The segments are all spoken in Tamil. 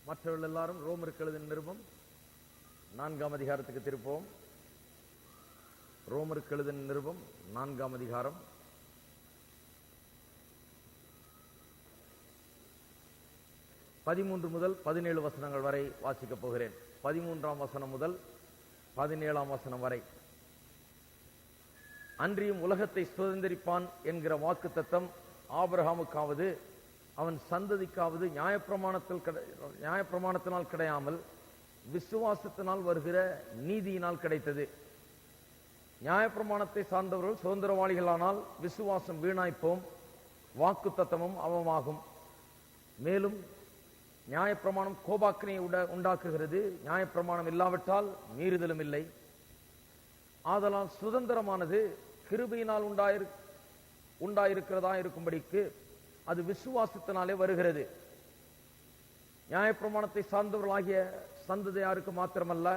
மற்றவர்கள் எல்லாரும் ரோமருக்கு எழுதின நிருபம் 4ஆம் அதிகாரத்துக்கு திருப்போம். ரோமருக்கு எழுதின நிருபம் 4ஆம் அதிகாரம் 13 முதல் 17 வசனங்கள் வரை வாசிக்கப் போகிறேன். 13ஆம் வசனம் முதல் 17ஆம் வசனம் வரை. அன்றியும் உலகத்தை சுதந்திரிப்பான் என்கிற வாக்கு தத்தம் ஆபிரகாமுக்காவது அவன் சந்ததிக்காவது நியாயப்பிரமாணத்தினால் கிடையாமல் விசுவாசத்தினால் வருகிற நீதியினால் கிடைத்தது. நியாயப்பிரமாணத்தை சார்ந்தவர்கள் சுதந்திரவாளிகளானால் விசுவாசம் வீணாய்ப்போம், வாக்கு தத்தமும் அவமாகும். மேலும் நியாயப்பிரமாணம் கோபாக்கினை உண்டாக்குகிறது, நியாயப்பிரமாணம் இல்லாவிட்டால் மீறுதலும் இல்லை. ஆதலால் சுதந்திரமானது கிருபையினால் உண்டாயிருக்கிறதா இருக்கும்படிக்கு அது விசுவாசத்தினாலே வருகிறது. நியாயப்பிரமாணத்தை சார்ந்தவர்களாகிய சந்ததியாருக்கு மாத்திரமல்ல,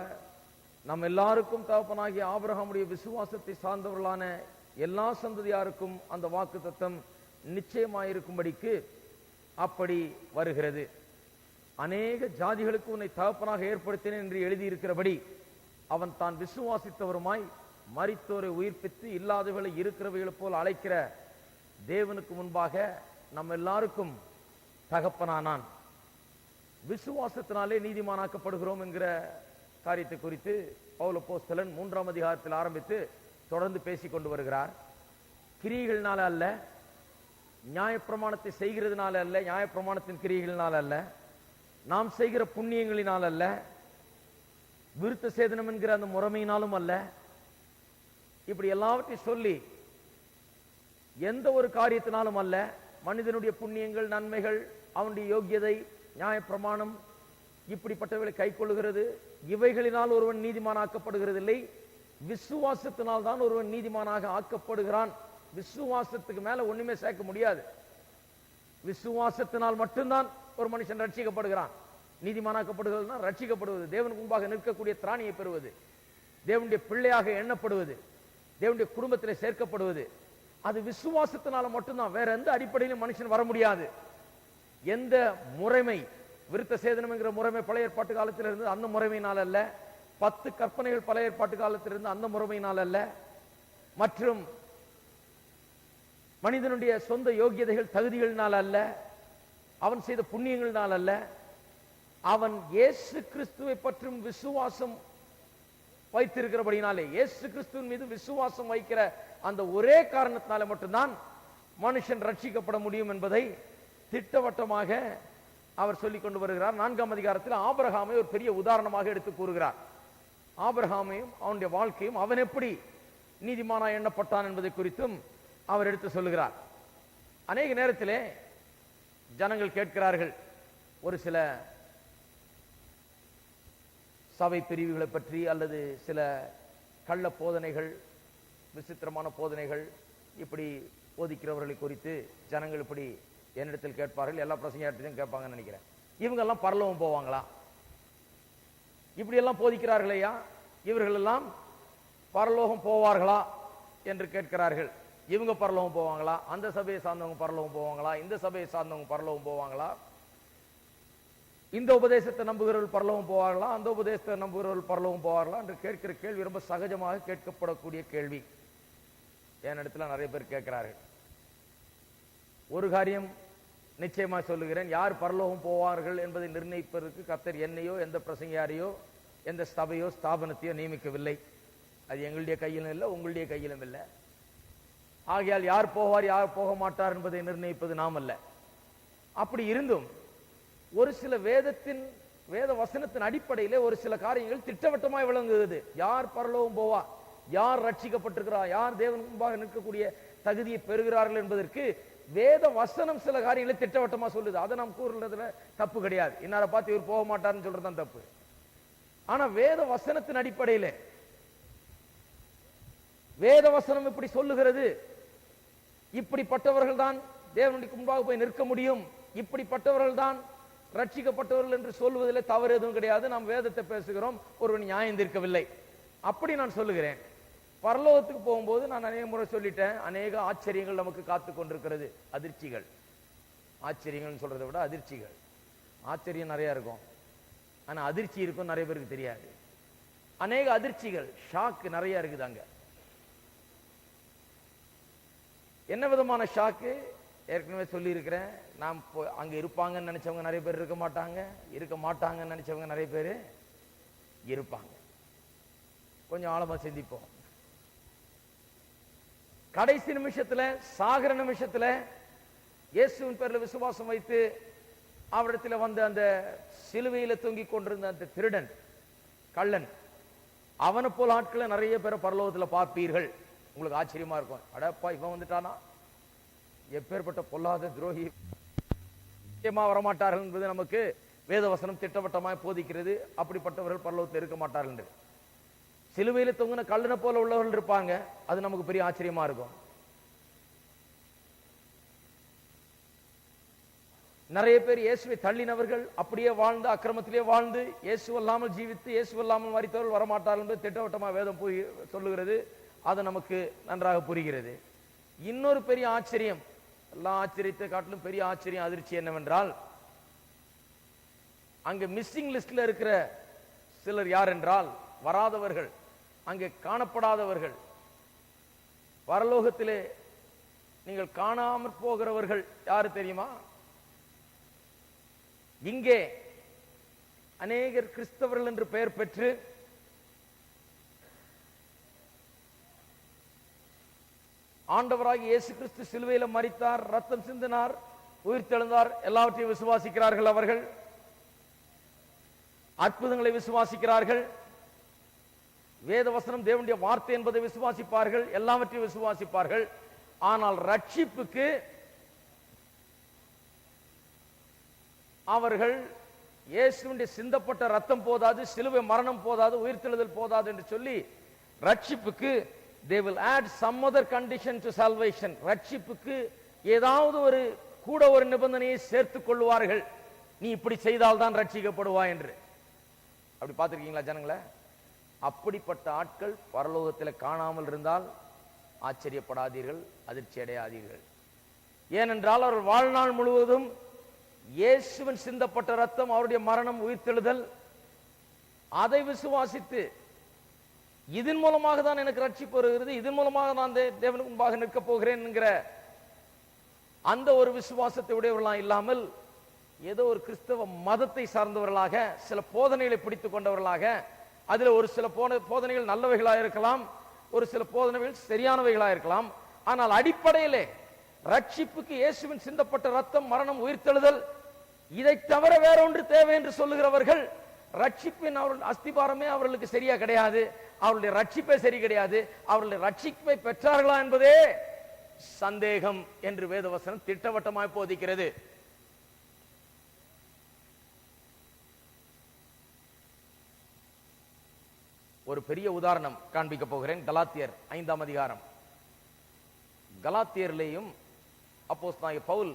நம் எல்லாருக்கும் தகப்பனாகிய ஆபிரகாமுடைய விசுவாசத்தை சார்ந்தவர்களான எல்லா சந்ததியாருக்கும் அந்த வாக்கு தத்தம் நிச்சயமாயிருக்கும்படிக்கு அப்படி வருகிறது. அநேக ஜாதிகளுக்கு உன்னை தகப்பனாக ஏற்படுத்தினேன் என்று எழுதியிருக்கிறபடி அவன் தான் விசுவாசித்தவருமாய் மரித்தோரை உயிர்ப்பித்து இல்லாதவர்களை இருக்கிறவைகளை போல் அழைக்கிற தேவனுக்கு முன்பாக நம்ம எல்லாருக்கும் தகப்பனானான். விசுவாசத்தினாலே நீதிமானாக்கப்படுகிறோம் என்கிற காரியத்தை குறித்து பவுல் அப்போஸ்தலன் 3ஆம் அதிகாரத்தில் ஆரம்பித்து தொடர்ந்து பேசிக் கொண்டு வருகிறார். கிரியைகளினால அல்ல, நியாயப்பிரமாணத்தை செய்கிறதுனால அல்ல, நியாயப்பிரமாணத்தின் கிரியைகளினால அல்ல, நாம் செய்கிற புண்ணியங்களினால் அல்ல, விருத்த சேதனம் என்கிற அந்த முறைமையினாலும் அல்ல. இப்படி எல்லாவற்றையும் சொல்லி எந்த ஒரு காரியத்தினாலும் அல்ல, மனிதனுடைய புண்ணியங்கள், நன்மைகள், அவனுடைய யோக்கியதை, நியாயப்பிரமாணம் இப்படிப்பட்டவர்களை கை கொள்ளுகிறது, இவைகளினால் ஒருவன் நீதிமானாக்கப்படுகிறதில்லை. விசுவாசத்தினால் தான் ஒருவன் நீதிமானாக ஆக்கப்படுகிறான். விசுவாசத்துக்கு மேல ஒண்ணுமே சேர்க்க முடியாது. விசுவாசத்தினால் மட்டும்தான் ஒரு மனுஷன் ரட்சிக்கப்படுகிறான். நீதிமானாக்கப்படுகிறதுனா ரட்சிக்கப்படுவது, தேவனுக்கு முன்பாக நிற்கக்கூடிய திராணியை பெறுவது, தேவனுடைய பிள்ளையாக எண்ணப்படுவது, தேவனுடைய குடும்பத்திலே சேர்க்கப்படுவது, அது விசுவாசத்தினால மட்டும்தான். வேற எந்த அடிப்படையிலும் மனுஷன் வர முடியாது. எந்த முறைமை, விருத்த சேதனம் என்கிற முறைமை பழைய ஏற்பாட்டு காலத்தில் இருந்து அந்த முறைமையினால் அல்ல, 10 கற்பனைகள் பழைய ஏற்பாட்டு காலத்தில் இருந்து அந்த முறைமையினால் அல்ல, மற்றும் மனிதனுடைய சொந்த யோகியதைகள் தகுதிகளினால் அல்ல, அவன் செய்த புண்ணியங்களினால் அல்ல, அவன் இயேசு கிறிஸ்துவை பற்றும் விசுவாசம் வைத்திருக்கிறபடினாலே, இயேசு கிறிஸ்துவின் மீது விசுவாசம் வைக்கிற அந்த ஒரே காரணத்தினால மட்டும்தான் மனுஷன் ரட்சிக்கப்பட முடியும் என்பதை திட்டவட்டமாக அவர் சொல்லிக் கொண்டு வருகிறார். 4ஆம் அதிகாரத்தில் ஆபிரகாமை ஒரு பெரிய உதாரணமாக எடுத்து கூறுகிறார். ஆபிரகாமையும் அவனுடைய வாழ்க்கையும் அவன் எப்படி நீதிமானா எண்ணப்பட்டான் என்பதை குறித்தும் அவர் எடுத்து சொல்லுகிறார். அநேக நேரத்திலே ஜனங்கள் கேட்கிறார்கள், ஒரு சில சபை பிரிவுகளை பற்றி அல்லது சில கள்ள போதனைகள், விசித்திரமான போதனைகள் இப்படி போதிக்கிறவர்களை குறித்து ஜனங்கள் இப்படி என்னிடத்தில் கேட்பார்கள். எல்லா பிரசங்கத்திலையும் கேட்பாங்கன்னு நினைக்கிறேன். இவங்க எல்லாம் பரலோகம் போவாங்களா? இப்படி எல்லாம் போதிக்கிறார்களையா, இவர்கள் எல்லாம் பரலோகம் போவார்களா என்று கேட்கிறார்கள். இவங்க பரலோகம் போவாங்களா? அந்த சபையை சார்ந்தவங்க பரலோகம் போவாங்களா? இந்த சபையை சார்ந்தவங்க பரலோகம் போவாங்களா? இந்த உபதேசத்தை நம்புகிறவர்கள் பரலோகம் போவார்களா? அந்த உபதேசத்தை நம்புகிறவர்கள் பரலோகம் போவார்களா என்று கேட்கிற கேள்வி ரொம்ப சகஜமாக கேட்கப்படக்கூடிய கேள்வி. என் இடத்துல நிறைய பேர் கேட்கிறார்கள். ஒரு காரியம் நிச்சயமா சொல்லுகிறேன், யார் பரலோகம் போவார்கள் என்பதை நிர்ணயிப்பதற்கு கர்த்தர் என்னையோ எந்த பிரசங்கியாரையோ எந்த சபையோ ஸ்தாபனத்தையோ நியமிக்கவில்லை. அது எங்களுடைய கையிலும் இல்லை, உங்களுடைய கையிலும் இல்லை. ஆகையால் யார் போவார் யார் போக மாட்டார் என்பதை நிர்ணயிப்பது நாம் அல்ல. அப்படி இருந்தும் ஒரு சில வேத வசனத்தின் அடிப்படையிலே ஒரு சில காரியங்கள் திட்டவட்டமாய் விளங்குகிறது. யார் பரலோகம் போவார், யார் ரட்சிக்கப்பட்டிருக்கிறார், யார் தேவன் முன்பாக நிற்கக்கூடிய தகுதியை பெறுகிறார்கள் என்பதற்கு வேத வசனம் சில காரியங்களை திட்டவட்டமா சொல்லுது. அதை நாம் கூறுறதுல தப்பு கிடையாது. இன்னாரை பார்த்து இவர் போக மாட்டார்னு சொல்றதுதான் தப்பு. ஆனா வேத வசனத்தின் அடிப்படையிலே வேத வசனம் இப்படி சொல்லுகிறது, இப்படிப்பட்டவர்கள் தான் தேவனுக்கு முன்பாக போய் நிற்க முடியும், இப்படிப்பட்டவர்கள் தான் ரட்சிக்கப்பட்டவர்கள் என்று சொல்வதில் தவறு எதுவும் கிடையாது. நாம் வேதத்தை பேசுகிறோம், ஒருவன் நியாயம் தீர்க்கவில்லை. அப்படி நான் சொல்லுகிறேன். பரலோகத்துக்கு போகும்போது நான் அநேக முறை சொல்லிட்டேன், அநேக ஆச்சரியங்கள் நமக்கு காத்து கொண்டிருக்கிறது. அதிர்ச்சிகள், ஆச்சரியங்கள் சொல்றதை விட அதிர்ச்சிகள், ஆச்சரியம் நிறைய இருக்கும். ஆனா அதிர்ச்சி இருக்கும் நிறைய பேருக்கு தெரியாது. அநேக அதிர்ச்சிகள், ஷாக்கு நிறைய இருக்குது அங்க. என்ன விதமான ஷாக்கு? ஏற்கனவே சொல்லி இருக்கிறேன். நாம் அங்க இருப்பாங்கன்னு நினைச்சவங்க நிறைய பேர் இருக்க மாட்டாங்க, இருக்க மாட்டாங்கன்னு நினைச்சவங்க நிறைய பேர் இருப்பாங்க. கொஞ்சம் ஆழமா சிந்திப்போம். கடைசி நிமிஷத்துல, சாகர நிமிஷத்துல இயேசுவின் பேர்ல விசுவாசம் வைத்து அவரிடத்துல வந்த அந்த சிலுவையில தொங்கிக் கொண்டிருந்த அந்த திருடன், கள்ளன், அவனை போல ஆட்களை நிறைய பேரை பரலோகத்துல பார்ப்பீர்கள். உங்களுக்கு ஆச்சரியமா இருக்கும், அடப்பா இவன் வந்துட்டானா, எப்பேற்பட்ட பொல்லாத துரோகி, வரமாட்டார்கள் என்பது நமக்கு வேதவசனம் திட்டவட்டமாய் போதிக்கிறது. அப்படிப்பட்டவர்கள் பரலோகத்தில் இருக்க மாட்டார்கள் என்று. சிலுவையில தொங்கின கள்ளனை போல உள்ளவர்கள் இருப்பாங்க, அது நமக்கு பெரிய ஆச்சரியமா இருக்கும். நிறைய பேர் இயேசுவை தள்ளினவர்கள், அப்படியே வாழ்ந்து அக்கிரமத்திலே வாழ்ந்து இயேசுவல்லாமல் ஜீவித்து இயேசுவல்லாமல் மரித்தவர்கள் வரமாட்டார்கள் என்று திட்டவட்டமாக வேதம் சொல்லுகிறது. அது நமக்கு நன்றாக புரிகிறது. இன்னொரு பெரிய ஆச்சரியம், எல்லா ஆச்சரியத்தை காட்டிலும் பெரிய ஆச்சரியம், அதிர்ச்சி என்னவென்றால், அங்க மிஸ்ஸிங் லிஸ்ட்ல இருக்கிற சிலர் யார் என்றால், வராதவர்கள், அங்கே காணப்படாதவர்கள், பரலோகத்திலே நீங்கள் காணாமற் போகிறவர்கள் யாரு தெரியுமா? இங்கே அநேகர் கிறிஸ்தவர்கள் என்று பெயர் பெற்று ஆண்டவராகிய இயேசு கிறிஸ்து சிலுவையில மரித்தார், ரத்தம் சிந்தினார், உயிர்த்தெழுந்தார், எல்லாவற்றையும் விசுவாசிக்கிறார்கள். அவர்கள் அற்புதங்களை விசுவாசிக்கிறார்கள், வேதவசனம் தேவனுடைய வார்த்தை என்பதை விசுவாசிப்பார்கள், எல்லாவற்றையும் விசுவாசிப்பார்கள். ஆனால் ரட்சிப்புக்கு அவர்கள் இயேசுவின் சிந்தப்பட்ட ரத்தம் போதாது, சிலுவை மரணம் போதாது, உயிர்த்தெழுதல் போதாது என்று சொல்லி ரட்சிப்புக்கு they will add some other condition to salvation. ரட்சிப்புக்கு ஏதாவது ஒரு கூட ஒரு நிபந்தனையை சேர்த்துக் கொள்வார்கள், நீ இப்படி செய்தால் தான் ரட்சிக்கப்படுவாய் என்று. அப்படி பார்த்திருக்கீங்களா ஜனங்களே? அப்படிப்பட்ட ஆட்கள் பரலோகத்தில் காணாமல் இருந்தால் ஆச்சரியப்படாதீர்கள், அதிர்ச்சி அடையாதீர்கள். ஏனென்றால் அவர்கள் வாழ்நாள் முழுவதும் இயேசுவின் சிந்தப்பட்ட ரத்தம், அவருடைய மரணம், உயிர்த்தெழுதல், அதை விசுவாசித்து இதன் மூலமாக தான் எனக்கு ரட்சிப்பு வருகிறது, இதன் மூலமாக நான் தேவனுக்கு முன்பாக நிற்க போகிறேன் என்கிற அந்த ஒரு விசுவாசத்தை உடையவர்களாக இல்லாமல், ஏதோ ஒரு கிறிஸ்தவ மதத்தை சார்ந்தவர்களாக, சில போதனைகளை பிடித்துக் கொண்டவர்களாக, அதில் ஒரு சில போதனைகள் நல்லவைகளாக இருக்கலாம், ஒரு சில போதனைகள் சரியானவைகளாக இருக்கலாம். ஆனால் அடிப்படையிலே ரட்சிப்புக்கு இயேசுவின் சிந்தப்பட்ட ரத்தம், மரணம், உயிர்த்தெழுதல், இதை தவிர வேற ஒன்று தேவை என்று சொல்லுகிறவர்கள், ரட்சிப்பின் அவர்கள் அஸ்திபாரமே அவர்களுக்கு சரியா கிடையாது, அவருடைய ரட்சிப்பே சரி கிடையாது, அவருடைய ரட்சிப்பை பெற்றார்களா என்பதே சந்தேகம் என்று வேதவசனம் திட்டவட்டமாய் போதிக்கிறது. ஒரு பெரிய உதாரணம் காண்பிக்க போகிறேன். கலாத்தியர் 5ஆம் அதிகாரம். கலாத்தியர்லேயும் அப்போஸ்தலனாகிய பவுல்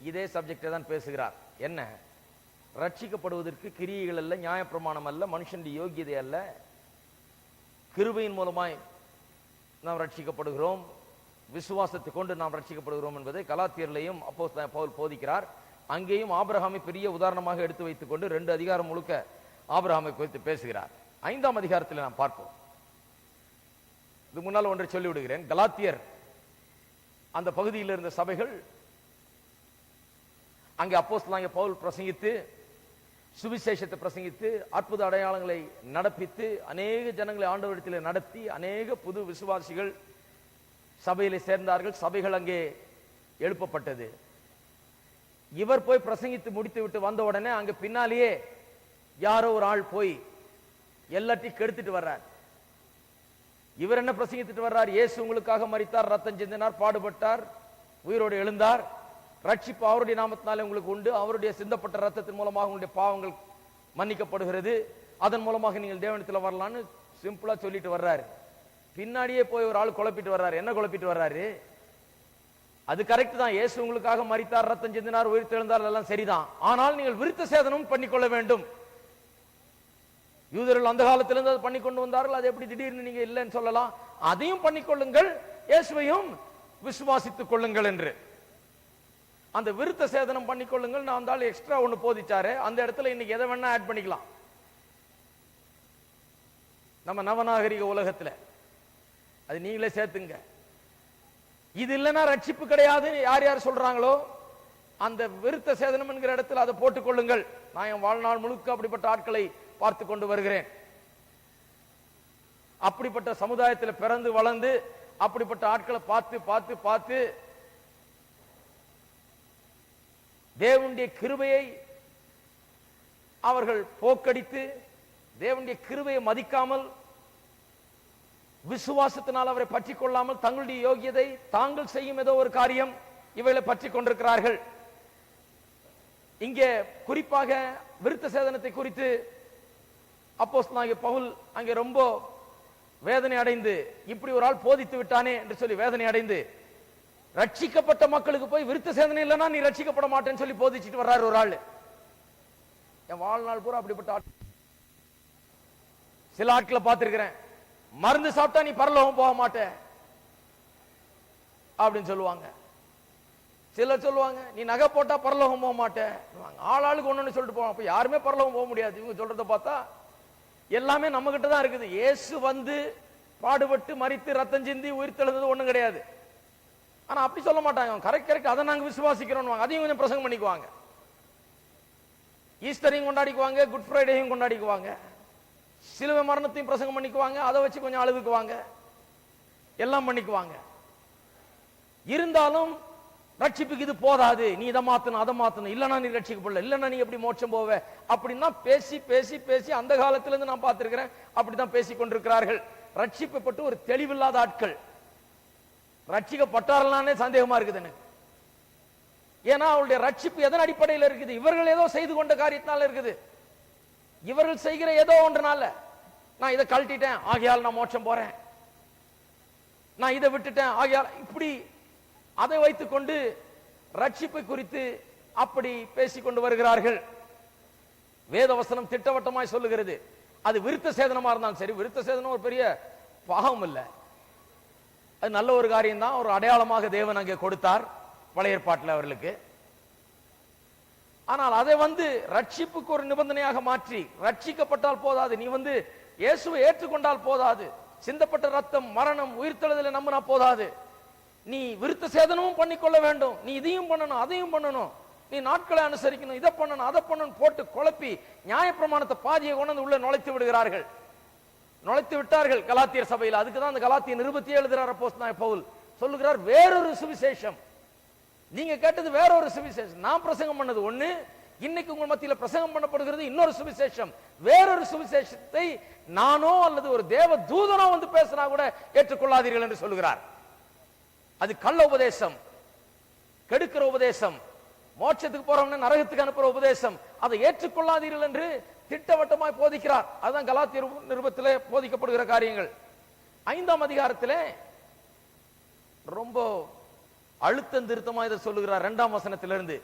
இதே சப்ஜெக்டை தான் பேசுகிறார். என்ன? ரட்சிக்கப்படுவதற்கு கிரியைகள் அல்ல, நியாயப்பிரமாணம் அல்ல, மனுஷனுடைய யோகியதை அல்ல, கிருபையின் மூலமாய் நாம் ரட்சிக்கப்படுகிறோம், விசுவாசத்தை கொண்டு நாம் ரட்சிக்கப்படுகிறோம் என்பதை கலாத்தியர்லேயும் அப்போஸ்தலனாகிய பவுல் போதிக்கிறார். அங்கேயும் ஆபிரகாமை பெரிய உதாரணமாக எடுத்து வைத்துக் கொண்டு 2 அதிகாரம் முழுக்க ஆபிரகாமை குறித்து பேசுகிறார். 5ஆம் அதிகாரத்தில் நாம் பார்ப்போம். இது முன்னால் ஒன்றை சொல்லிவிடுகிறேன். கலாத்தியர் அந்த பகுதியில் இருந்த சபைகள், அங்கே அப்போஸ்தலனாகிய பவுல் பிரசங்கித்து, சுவிசேஷத்தை பிரசங்கித்து, அற்புத அடையாளங்களை நடப்பித்து, அநேக ஜனங்களை ஆண்டவரிடத்தில் நடத்தி, அநேக புது விசுவாசிகள் சபையிலே சேர்ந்தார்கள். சபைகள் அங்கே எழுப்பப்பட்டது. இவர் போய் பிரசங்கித்து முடித்து விட்டு வந்த உடனே அங்க பின்னாலேயே யாரோ ஒரு ஆள் போய் எல்லாத்தையும் கெடுத்துட்டு வர்றார். இவர் என்ன பிரசங்கித்துட்டு வர்றார்? இயேசு உங்களுக்காக மரித்தார், ரத்தம் சிந்தினார், பாடுபட்டார், உயிரோடு எழுந்தார், ரட்சிப்பு அவருடைய நாமத்தினாலே உங்களுக்கு உண்டு, அவருடைய சிந்தப்பட்ட ரத்தத்தின் மூலமாக உங்களுடைய பாவங்கள் மன்னிக்கப்படுகிறது, அதன் மூலமாக நீங்கள் தேவனிடத்தில் வரலான்னு சிம்பிளா சொல்லிட்டு வர்றாரு. பின்னாடியே போய் ஒரு ஆள் குழப்பிட்டு வர்றாரு. என்ன குழப்பிட்டு வர்றாரு? அது கரெக்ட் தான், இயேசு உங்களுக்காக மரித்தார், ரத்தம் சிந்தினார், உயிர் தெழுந்தார், எல்லாம் சரிதான். ஆனால் நீங்கள் விருத்த சேதனம் பண்ணிக்கொள்ள வேண்டும். யூதர்கள் அந்த காலத்திலிருந்து அதை பண்ணி கொண்டு வந்தார்கள். அது எப்படி திடீர்னு நீங்க இல்லைன்னு சொல்லலாம்? அதையும் பண்ணிக்கொள்ளுங்கள், இயேசுவையும் விசுவாசித்துக் கொள்ளுங்கள் என்று. அந்த விருத்த சேதனம் பண்ணிக்கொள்ளுங்கள் நான் எக்ஸ்ட்ரா ஒண்ணு போதிச்சாரு. அந்த இடத்துல இன்னைக்கு எதை வேணா ஆட் பண்ணிக்கலாம். நம்ம நவநாகரிக உலகத்துல. அது நீங்களே சேர்த்துங்க. இது இல்லைன்னா ரட்சிப்பு கிடையாது யார் யார் சொல்றாங்களோ அந்த விருத்த சேதனம் என்கிற இடத்துல அதை போட்டுக் கொள்ளுங்கள். நான் என் வாழ்நாள் முழுக்க அப்படிப்பட்ட ஆட்களை பார்த்து கொண்டு வருகிறேன். அப்படிப்பட்ட சமுதாயத்தில் பிறந்து வளர்ந்து அப்படிப்பட்ட ஆட்களை பார்த்து பார்த்து பார்த்து தேவனுடைய கிருபையை அவர்கள் போக்கடித்து தேவனுடைய கிருபையை மதிக்காமல் விசுவாசத்தினால் அவரை பற்றி கொள்ளாமல் தங்களுடைய யோகியதை தாங்கள் செய்யும் ஏதோ ஒரு காரியம் இவைகளை பற்றி கொண்டிருக்கிறார்கள். இங்கே குறிப்பாக விருத்த சேதனத்தை குறித்து அப்போஸ்தலனாகிய பவுல் அங்கே ரொம்ப வேதனை அடைந்து இப்படி ஒரு ஆள் போதித்து விட்டானே என்று சொல்லி வேதனை அடைந்து ரட்சிக்கப்பட்ட மக்களுக்கு போய் விருத்த சேதனை இல்லைன்னா நீ ரட்சிக்கப்பட மாட்டேன்னு சொல்லி போதிச்சுட்டு வர்றாரு ஒரு ஆள். என் வாழ்நாள் பூரா அப்படிப்பட்ட ஆள் சில ஆட்களை பார்த்திருக்கிறேன். மருந்து சாப்பிட்டா நீ பரலோகம் போக மாட்ட அப்படின்னு சொல்லுவாங்க. சிலர் சொல்லுவாங்க நீ நகை போட்டா பரலோகம் போக மாட்டேன். ஆளாளுக்கு ஒண்ணு சொல்லிட்டு போவாங்க. அப்ப யாருமே பரலோகம் போக முடியாது. இவங்க சொல்றத பார்த்தா எல்லாமே நம்ம கிட்ட தான் இருக்குது. இயேசு வந்து பாடுபட்டு மரித்து ரத்தம் சிந்தி உயிர் தெழுந்தது ஒண்ணும் கிடையாது. ஆனா அப்படி சொல்ல மாட்டாங்க. கரெக்ட் அதை நாங்க விசுவாசிக்கிறோம். அதையும் கொஞ்சம் பிரசங்கம் பண்ணிக்குவாங்க. ஈஸ்டரையும் கொண்டாடிக்குவாங்க, குட் ஃப்ரைடேயும் கொண்டாடிக்குவாங்க, சிலுவை மரணத்தையும் பிரசங்கம் பண்ணிக்குவாங்க, அதை வச்சு கொஞ்சம் அழுதுக்குவாங்க, எல்லாம் பண்ணிக்குவாங்க. இருந்தாலும் ரட்சிப்புக்கு இது போதாது, நீ இதை மாத்தணும் அதை மாத்தணும், இல்லைன்னா நீ ரட்சிக்கப்படல, இல்லைன்னா நீ எப்படி மோட்சம் போவ அப்படின்னா பேசி பேசி பேசி அந்த காலத்துல இருந்து நான் பார்த்திருக்கிறேன். அப்படிதான் பேசி கொண்டிருக்கிறார்கள். ரட்சிப்பட்டு ஒரு தெளிவில்லாத ஆட்கள். ரட்சிக்கப்பட்டார்களானே சந்தேகமா இருக்குது எனக்கு. ஏன்னா அவருடைய ரட்சிப்பு எதன் அடிப்படையில் இருக்குது? இவர்கள் ஏதோ செய்து கொண்ட காரியத்தினால இருக்குது. இவர்கள் செய்கிற ஏதோ ஒன்றுனால நான் இதை கழட்டிட்டேன் ஆகையால் நான் மோட்சம் போறேன், நான் இதை விட்டுட்டேன் ஆகையால் இப்படி அதை வைத்துக் கொண்டு ரட்சிப்பை குறித்து அப்படி பேசிக் கொண்டு வருகிறார்கள். வேதவசனம் திட்டவட்டமாய் சொல்லுகிறது. அது விருத்த சேதனமா இருந்தாலும் சரி, விருத்த சேதனம் ஒரு பெரிய பாகம் இல்லை, அது நல்ல ஒரு காரியம் தான். ஒரு அடையாளமாக தேவன் அங்கே கொடுத்தார் பழைய ஏற்பாட்டில் அவர்களுக்கு. ஆனால் அதை வந்து ரட்சிப்புக்கு ஒரு நிபந்தனையாக மாற்றி ரட்சிக்கப்பட்டால் போதாது, நீ வந்து இயேசுவை ஏற்றுக்கொண்டால் போதாது, சிந்தப்பட்ட ரத்தம் மரணம் உயிர்த்தெழுதலை நம்பினா போதாது, நீ விருத்த சேதனமும் பண்ணிக்கொள்ள வேண்டும், நீ இதையும் பண்ணணும் அதையும் பண்ணணும், நீ நாட்களை அனுசரிக்கணும், இதை பண்ணணும் அதை பண்ணணும் போட்டு குழப்பி நியாயப்பிரமாணத்தை பாதியை கொண்டு உள்ள நுழைத்து விடுகிறார்கள். நுழைத்து விட்டார்கள் கலாத்தியர் சபையில். அதுக்கு தான் அந்த கலாத்திய நிருபத்தை எழுதுகிறார் அப்போஸ்தலனாகிய பவுல். சொல்லுகிறார் வேறொரு சுவிசேஷம், நீங்க கேட்டது வேறொரு சுவிசேஷம், நான் பிரசங்கம் பண்ணது ஒண்ணு, இன்னைக்கு உங்கள் மத்தியில பிரசங்கம் பண்ணப்படுகிறது இன்னொரு சுவிசேஷம். வேறொரு சுவிசேஷத்தை நானோ அல்லது ஒரு தேவ தூதனோ வந்து பேசினா கூட ஏற்றுக்கொள்ளாதீர்கள் என்று சொல்லுகிறார். அது கள்ள உபதேசம், கெடுக்கிற உபதேசம், மோட்சத்துக்கு போறவங்க நரகத்துக்கு அனுப்புற உபதேசம், அதை ஏற்றுக்கொள்ளாதீர்கள் என்று திட்டவட்டமாய் போதிக்கிறார். அதுதான் கலாத்திய நிருபத்திலே போதிக்கப்படுகிற காரியங்கள். 5ஆம் அதிகாரத்திலே ரொம்ப அழுத்தம் திருத்தமா இதை சொல்லுகிறார். 2ஆம் வசனத்திலிருந்து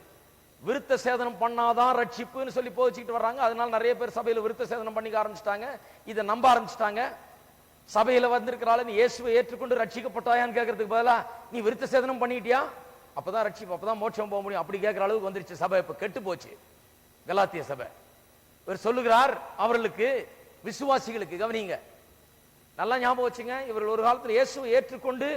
விருத்த சேதனம் பண்ணாதான் ரட்சிப்புன்னு சொல்லி போதிச்சுட்டு வர்றாங்க. அதனால நிறைய பேர் சபையில விருத்த சேதனம் பண்ணிக்க ஆரம்பிச்சிட்டாங்க, இதை நம்ப ஆரம்பிச்சிட்டாங்க. சபையில வந்திருக்கிறாள் நீ இயேசுவை ஏற்றுக்கொண்டு ரட்சிக்கப்பட்டாயான்னு கேட்கறதுக்கு பதிலா நீ விருத்த சேதனம் பண்ணிட்டியா அப்பதான் ரட்சிப்பு, அப்பதான் மோட்சம் போக முடியும் அப்படி கேட்கிற அளவுக்கு வந்துருச்சு சபை. இப்ப கெட்டு போச்சு கலாத்திய சபை. இவர் சொல்லுகிறார் அவர்களுக்கு, விசுவாசிகளுக்கு, கவனிங்க நல்லா ஞாபகம் வச்சுங்க, இவர்கள் ஒரு காலத்தில் இயேசுவை ஏற்றுக்கொண்டு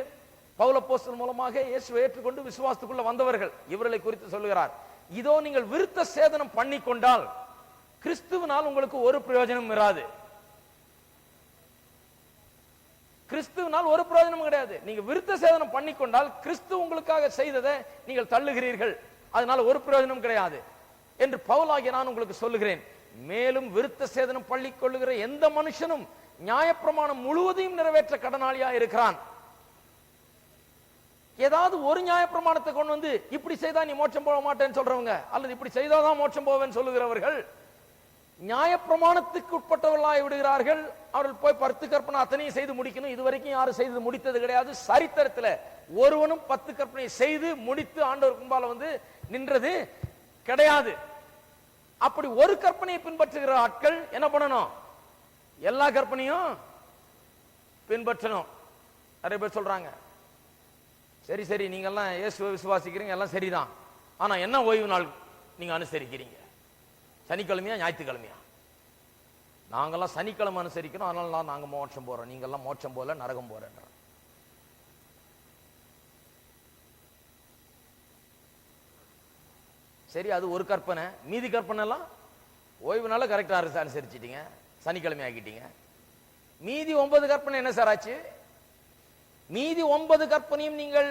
பவுல் அப்போஸ்தலன் மூலமாக இயேசுவை ஏற்றுக்கொண்டு விசுவாசத்துக்குள்ள வந்தவர்கள். இவர்களை குறித்து சொல்லுகிறார், இதோ நீங்கள் விருத்த சேதனம் பண்ணிக்கொண்டால் கிறிஸ்துவினால் உங்களுக்கு ஒரு பிரயோஜனம் இராது. கிறிஸ்துவினால் ஒரு பிரயோஜனம் கிடையாது. நீங்க விருத்த சேதனம் பண்ணிக்கொண்டால் கிறிஸ்து உங்களுக்காக செய்ததை நீங்கள் தள்ளுகிறீர்கள், அதனால ஒரு பிரயோஜனம் கிடையாது என்று பவுலாகிய நான் உங்களுக்கு சொல்லுகிறேன். மேலும் விருத்த சேதனம் பண்ணிக்கொள்ளுகிற எந்த மனுஷனும் நியாயப்பிரமாணம் முழுவதையும் நிறைவேற்ற கடனாளியா இருக்கிறான். ஏதாவது ஒரு நியாயப்பிரமாணத்தை கொண்டு வந்து இப்படி செய்தா நீ மோட்சம் போக மாட்டேன்னு சொல்றவங்க, அல்லது இப்படி செய்தாதான் மோட்சம் போவேன்னு சொல்லுகிறவர்கள் நியாயப்பிரமாணத்துக்கு உட்பட்டவர்களாய் விடுகிறார்கள். அவர்கள் போய் 10 கற்பனை அத்தனையும் செய்து முடிக்கணும். இதுவரைக்கும் யாரும் செய்து முடித்தது கிடையாது. சரித்திரத்தில் ஒருவனும் 10 கற்பனை செய்து முடித்து ஆண்டவர் கும்பால வந்து நின்றது கிடையாது. அப்படி ஒரு கற்பனையை பின்பற்றுகிற ஆட்கள் என்ன பண்ணணும்? எல்லா கற்பனையும் பின்பற்றணும். நிறைய பேர் சொல்றாங்க, சரி சரி நீங்க எல்லாம் இயேசுவை விசுவாசிக்கிறீங்க, எல்லாம் சரிதான், ஆனா என்ன ஓய்வு நாள் நீங்க அனுசரிக்கிறீங்க? சனிக்கிழமையா ஞாயிற்றுக்கிழமையா? நாங்கெல்லாம் சனிக்கிழமை அனுசரிக்கணும், அதனால நாங்க மோட்சம் போறோம், நீங்கெல்லாம் மோட்சம் போல நரகம் போறேன்ற. சரி, அது ஒரு கற்பனை. மீதி கற்பனை எல்லாம் ஓய்வுனால கரெக்டா அனுசரிச்சிட்டீங்க, சனிக்கிழமை ஆக்கிட்டீங்க. மீதி 9 கற்பனை என்ன சார் ஆச்சு? மீதி 9 கற்பனையும் நீங்கள்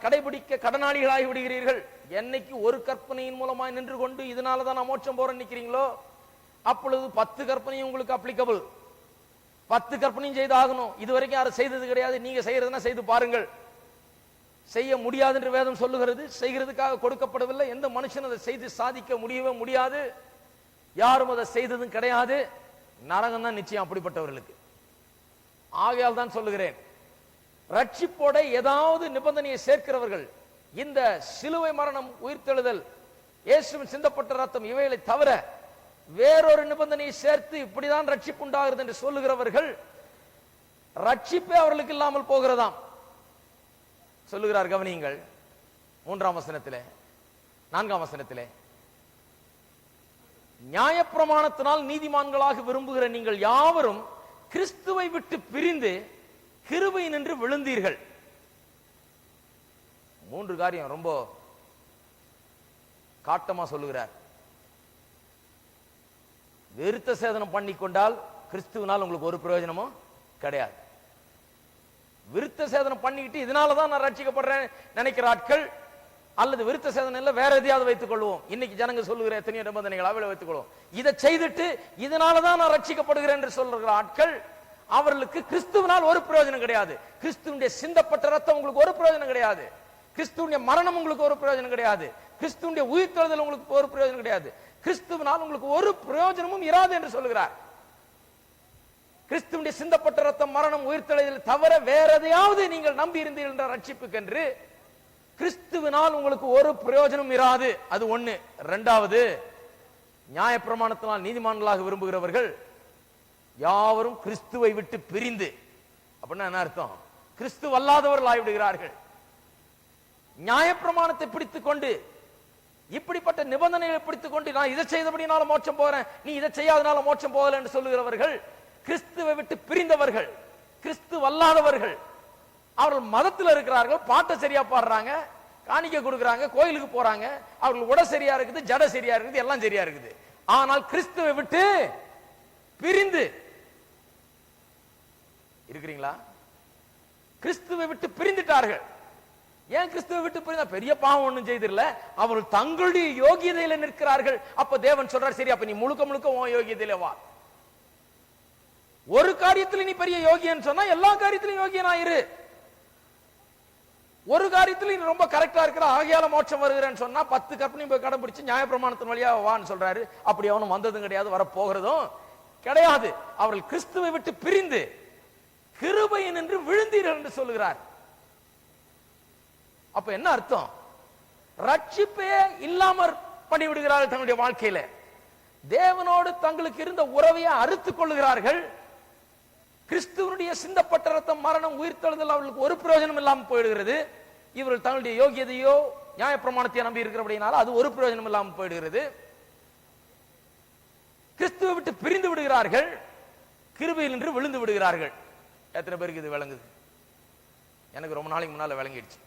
கடைபிடிக்க கடனாளிகளாகி விடுகிறீர்கள். என்னைக்கு ஒரு கற்பனையின் மூலமாய் நின்று கொண்டு இதனாலதான் நான் மோட்சம் போறேன்னு நிக்கிறீங்களோ, அப்பொழுது 10 கற்பனையும் உங்களுக்கு அப்ளிகபிள். 10 கற்பனையும் செய்து ஆகணும். இதுவரைக்கும் யாரும் செய்தது கிடையாது, நீங்க செய்யறதுன்னா செய்து பாருங்கள். செய்ய முடியாது என்று வேதம் சொல்லுகிறது. செய்கிறதுக்காக கொடுக்கப்படவில்லை. எந்த மனுஷன் அதை செய்து சாதிக்க முடியவே முடியாது. யாரும் அதை செய்ததும் கிடையாது. நரகம் தான் நிச்சயம் அப்படிப்பட்டவர்களுக்கு. ஆகையால் தான் சொல்லுகிறேன், ரட்சிப்போட ஏதாவது நிபந்தனையை சேர்க்கிறவர்கள் இந்த சிலுவை மரணம், உயிர்த்தெழுதல், இயேசுவின் சிந்தப்பட்ட ரத்தம் இவைகளை தவிர வேறொரு நிபந்தனையை சேர்த்து இப்படிதான் ரட்சிப்பு உண்டாகிறது என்று சொல்லுகிறவர்கள் ரட்சிப்பே அவர்களுக்கு இல்லாமல் போகிறதாம் சொல்லுகிறார். கவனியுங்கள், 3ஆம் வசனத்திலே 4ஆம் வசனத்திலே, நியாயப்பிரமாணத்தினால் நீதிமான்களாக விரும்புகிற நீங்கள் யாவரும் கிறிஸ்துவை விட்டு பிரிந்து கிருபை நின்று விழுந்தீர்கள். 3 காரியம் ரொம்ப காட்டமா சொல்லுகிறார். விருத்த சேதனம் பண்ணிக்கொண்டால் கிறிஸ்துவனால் உங்களுக்கு ஒரு பிரயோஜனமும் கிடையாது. விருத்த சேதனம் பண்ணிக்கிட்டு இதனாலதான் நான் ரட்சிக்கப்படுறேன் நினைக்கிற ஆட்கள், அல்லது விருத்த சேதனம் இல்ல வேற எதையாவது வைத்துக் கொள்வோம். இன்னைக்கு ஜனங்க சொல்லுகிற எத்தனையோ நிபந்தனைகள் அவைகளை வைத்துக் கொள்வோம். இதை செய்துட்டு இதனாலதான் நான் ரட்சிக்கப்படுகிறேன் என்று சொல்லுகிற ஆட்கள், அவர்களுக்கு கிறிஸ்துவனால் ஒரு பிரயோஜனம் கிடையாது. கிறிஸ்துவனுடைய சிந்தப்பட்ட ரத்தம் உங்களுக்கு ஒரு பிரயோஜனம் கிடையாது. கிறிஸ்துவனுடைய மரணம் உங்களுக்கு ஒரு பிரயோஜனம் கிடையாது. கிறிஸ்துவனுடைய உயிர்த்தெழுதல் உங்களுக்கு ஒரு பிரயோஜனம் கிடையாது. கிறிஸ்துவனால் உங்களுக்கு ஒரு பிரயோஜனமும் இராது என்று சொல்லுகிறார். கிறிஸ்துவனுடைய சிந்தப்பட்ட ரத்தம், மரணம், உயிர்த்தெழுதல் தவிர வேற எதையாவது நீங்கள் நம்பி இருந்தீர்கள் என்ற ரட்சிப்புக்கென்று கிறிஸ்துவினால் உங்களுக்கு ஒரு பிரயோஜனம் இராது. அது ஒண்ணு. 2வது, நியாயப்பிரமாணத்தினால் நீதிமான்களாக விரும்புகிறவர்கள் யாவரும் கிறிஸ்துவை விட்டு பிரிந்து, அப்படின்னா என்ன அர்த்தம்? கிறிஸ்துவ அல்லாதவர்கள் ஆகிவிடுகிறார்கள். நியாயப்பிரமாணத்தை பிடித்துக் கொண்டு, இப்படிப்பட்ட நிபந்தனைகளை பிடித்துக் கொண்டு, நான் இதை செய்தபடினால மோட்சம் போறேன், நீ இதை செய்யாதனால மோட்சம் போகல என்று சொல்லுகிறவர்கள் கிறிஸ்துவை விட்டு பிரிந்தவர்கள், கிறிஸ்துவ அல்லாதவர்கள். அவர்கள் மதத்தில் இருக்கிறார்கள், பாட்டை சரியா பாடுறாங்க, காணிக்க கொடுக்கறாங்க, கோயிலுக்கு போறாங்க, அவர்கள் உடை சரியா இருக்குது, ஜட சரியா இருக்குது, எல்லாம் சரியா இருக்குது. ஆனால் கிறிஸ்துவை விட்டு பிரிந்து இருக்கிறீங்களா? கிறிஸ்துவை விட்டு பிரிந்துட்டார்கள். ஏன் கிறிஸ்துவை விட்டு பிரிந்தா? பெரிய பாவம் ஒண்ணும் செய்திரல, அவர்கள் தங்களுடைய யோகியதையில நிற்கிறார்கள். அப்ப தேவன் சொல்றார், சரி அப்ப நீ முழுக்க முழுக்க உன் யோகியதையில வா. ஒரு காரியத்தில் நீ பெரிய யோகியன்னு சொன்னா எல்லா காரியத்திலும் யோகியனாயிரு. ஒரு காரியத்தில் நீ ரொம்ப கரெக்டா இருக்கிற, ஆகையால மோட்சம் வருகிறேன்னு சொன்னா 10 கற்பனையும் போய் கடைபிடிச்சு நியாயப்பிரமாணத்தின் வழியா வான்னு சொல்றாரு. அப்படி அவனும் வந்ததும் கிடையாது, வர போகிறதும் கிடையாது. அவர்கள் கிறிஸ்துவை விட்டு பிரிந்து கிருபையின் என்று விழுந்தீர்கள் என்று சொல்லுகிறார். அப்ப என்ன அர்த்தம்? ரட்சிப்பே இல்லாமற் பண்ணிவிடுகிறார்கள். தங்களுடைய வாழ்க்கையில தேவனோடு தங்களுக்கு இருந்த உறவையை அறுத்துக் கொள்ளுகிறார்கள். கிறிஸ்துவனுடைய சிந்தப்பட்ட ரத்தம், மரணம், உயிர்த்தெழுதல் அவர்களுக்கு ஒரு பிரயோஜனம் இல்லாமல் போயிடுகிறது. இவர்கள் தங்களுடைய யோகியதையோ நியாயப்பிரமாணத்தை நம்பி இருக்கிறபடினால அது ஒரு பிரயோஜனம் இல்லாமல் போயிடுகிறது. கிறிஸ்துவை விட்டு பிரிந்து விடுகிறார்கள், கிருபையில் நின்று விழுந்து விடுகிறார்கள். எத்தனை பேருக்கு இது விளங்குது? எனக்கு ரொம்ப நாளைக்கு முன்னால விளங்கிடுச்சு.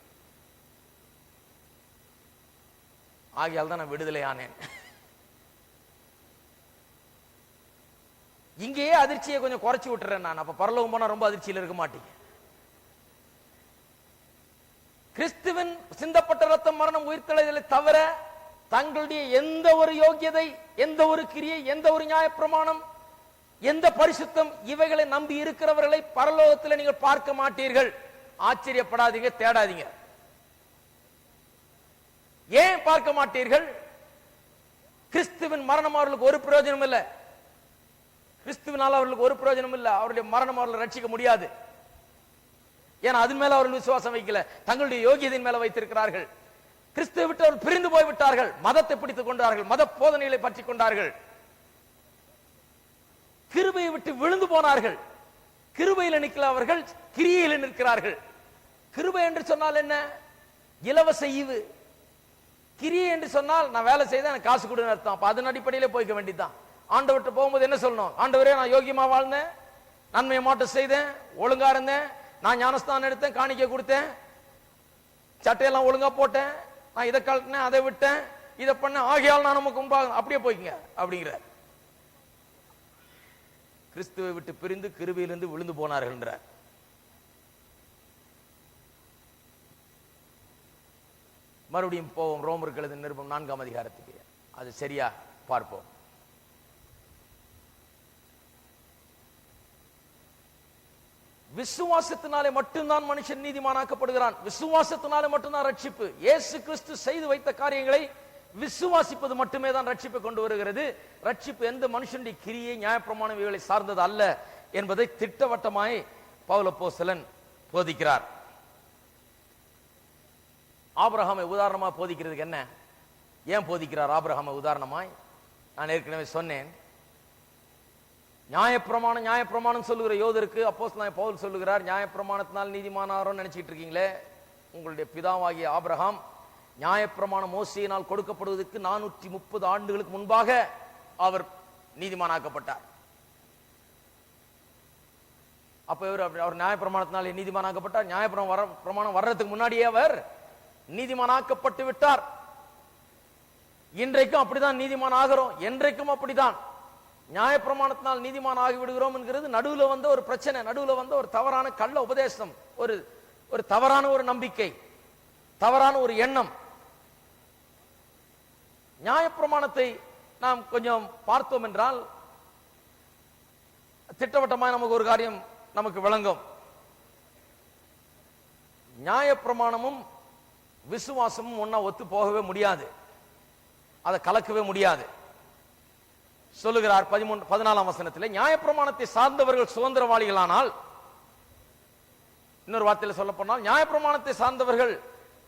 ஆகையால் தான் நான் விடுதலை ஆனேன். இங்கேயே அதிர்ச்சியை கொஞ்சம் குறைச்சி விட்டுறேன் நான். அப்ப பரலோகம் போனா ரொம்ப அதிர்ச்சியில் இருக்க மாட்டீங்க. கிறிஸ்துவின் சிந்தப்பட்ட ரத்தம், மரணம், உயிர்த்தெழுதலை தவிர தங்களுடைய எந்த ஒரு யோகியதை, எந்த ஒரு கிரியை, எந்த ஒரு நியாயப்பிரமாணம், எந்த பரிசுத்தம், இவைகளை நம்பி இருக்கிறவர்களை பரலோகத்தில் நீங்கள் பார்க்க மாட்டீர்கள். ஆச்சரியப்படாதீங்க, தேடாதீங்க. ஏன் பார்க்க மாட்டீர்கள்? கிறிஸ்துவின் மரணம் அவர்களுக்கு ஒரு பிரயோஜனம் இல்லை. கிறிஸ்துவினால் அவர்களுக்கு ஒரு பிரயோஜனம் இல்லை. அவருடைய மரணம் அவர்களை ரட்சிக்க முடியாது. ஏன்னா அதன் மேல அவர்கள் விசுவாசம் வைக்கல, தங்களுடைய யோகியத்தின் மேல வைத்திருக்கிறார்கள். கிறிஸ்துவை விட்டு அவர்கள் பிரிந்து போய்விட்டார்கள். மதத்தை பிடித்துக் கொண்டார்கள், மத போதனைகளை பற்றி கொண்டார்கள். கிருபையை விட்டு விழுந்து போனார்கள். கிருபையில் நிற்கல, அவர்கள் கிரியையில் நிற்கிறார்கள். கிருபை என்று சொன்னால் என்ன? இலவச ஈவு. கிரியை என்று சொன்னால் நான் வேலை செய்த எனக்கு காசு கொடுன்னு அர்த்தம். அப்ப அதன் அடிப்படையிலே போய்க்க வேண்டியதுதான். ஆண்டவர்கிட்ட போகும்போது என்ன சொல்லணும்? ஆண்டவரே, நான் யோகியமா வாழ்ந்தேன், நன்மையை மாட்டம் செய்தேன், ஒழுங்கா இருந்தேன், நான் ஞானஸ்தானம் எடுத்தேன், காணிக்கை கொடுத்தேன், சட்டையெல்லாம் ஒழுங்கா போட்டேன், நான் இதை கழட்டினேன், அதை விட்டேன், இதை பண்ண, ஆகியால் நான் நமக்கு அப்படியே போய்க்குங்க அப்படிங்கிற. கிறிஸ்துவை விட்டு பிரிந்து கிருபையிலிருந்து விழுந்து போனார்கள் என்ற. மறுபடியும் போவோம் ரோமருக்கு எழுதின நிருபம் 4ஆம் அதிகாரத்துக்கு. அது சரியா பார்ப்போம். விசுவாசத்தினாலே மட்டும்தான் மனுஷன் நீதிமானாக்கப்படுகிறான். விசுவாசத்தினாலே மட்டும்தான் ரட்சிப்பு. இயேசு கிறிஸ்து செய்து வைத்த காரியங்களை விசுவாசிப்பது மட்டுமே தான் ரட்சிப்பை கொண்டு வருகிறது. ரட்சிப்பு எந்த மனுஷனுடைய கிரியை, நியாயப்பிரமாணம் இவைகளை சார்ந்தது அல்ல என்பதை திட்டவட்டமாய் பவுல் அப்போஸ்தலன் போதிக்கிறார். ஆபிரகாமை உதாரணமா போதிக்கிறதுக்கு என்ன, ஏன் போதிக்கிறார் ஆபிரகாமை உதாரணமாய்? நான் ஏற்கனவே சொன்னேன், நியாயப்பிரமாணம் சொல்லுகிற யோதருக்கு அப்போஸ்தலன் பவுல் சொல்லுகிறார், நியாயப்பிரமாணத்தினால் நீதிமானாரோன்னு நினைச்சிட்டு இருக்கீங்களே, உங்களுடைய பிதாவாகிய ஆபிரகாம் நியாயப்பிரமாணம் மோசேயினால் கொடுக்கப்படுவதற்கு 430 ஆண்டுகளுக்கு முன்பாக அவர் நீதிமானாக்கப்பட்டார். அப்ப அவர் நியாயப்பிரமாணத்தினால் நீதிமானாக்கப்பட்டார். நியாயப்பிரமாணம் வர்றதுக்கு முன்னாடியே அவர் நீதிமானாக்கப்பட்டு விட்டார். இன்றைக்கும் அப்படிதான் நீதிமான் ஆகிறோம். என்றைக்கும் அப்படிதான் நியாயப்பிரமாணத்தினால் நீதிமான் ஆகி விடுகிறோம் என்கிறது நடுவுல வந்த ஒரு பிரச்சனை, நடுவுல வந்த ஒரு தவறான கள்ள உபதேசம், ஒரு தவறான ஒரு நம்பிக்கை, தவறான ஒரு எண்ணம். நியாயப்பிரமாணத்தை நாம் கொஞ்சம் பார்த்தோம் என்றால் திட்டவட்டமாக நமக்கு ஒரு காரியம் நமக்கு விளங்கும். நியாயப்பிரமாணமும் விசுவாசமும் ஒன்னா ஒத்து போகவே முடியாது, அதை கலக்கவே முடியாது. சொல்லுகிறார் 14ஆம் வசனத்தில், நியாயப்பிரமாணத்தை சார்ந்தவர்கள் சுதந்திரவாளிகளானால், இன்னொரு வார்த்தையில் சொல்ல போனால், நியாயப்பிரமாணத்தை சார்ந்தவர்கள்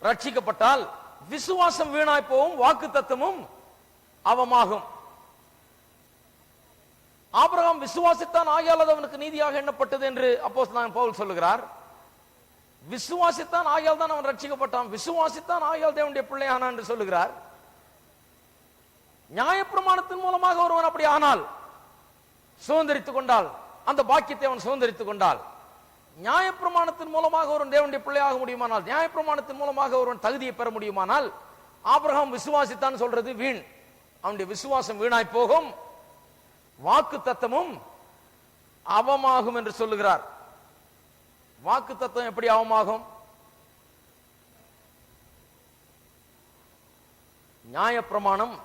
ரட்சிக்கப்பட்டால் விசுவாசம் வீணாய் போகும், வாக்கு தத்தமும் அவமாகும். ஆபிரகாம் விசுவாசித்தான், ஆகையால் அது அவனுக்கு நீதியாக எண்ணப்பட்டது என்று அப்போஸ்தலன் பவுல் சொல்லுகிறார். விசுவாசித்தான், ஆகையால் தான் அவன் ரட்சிக்கப்பட்டான், விசுவாசித்தான், ஆகையால் தேவனுடைய பிள்ளையானான் என்று சொல்லுகிறார். நியாயப்பிரமாணத்தின் மூலமாக ஒருவன் அப்படி ஆனால், சுதந்திரித்துக் கொண்டால், அந்த பாக்கியத்தை அவன் சுதந்திரித்துக் கொண்டால், நியாயப்பிரமாணத்தின் மூலமாக ஒருவன் தேவனுடைய பிள்ளையாக முடியுமானால், நியாயப்பிரமாணத்தின் மூலமாக ஒருவன் தகுதியை பெற முடியுமானால், ஆபிரகாம் விசுவாசித்தான் சொல்றது வீண், அவனுடைய விசுவாசம் வீணாய் போகும், வாக்கு தத்தமும் அவமாகும் என்று சொல்லுகிறார். வாக்கு தத்தம் எப்படி அவமாகும்? நியாயப்பிரமாணம்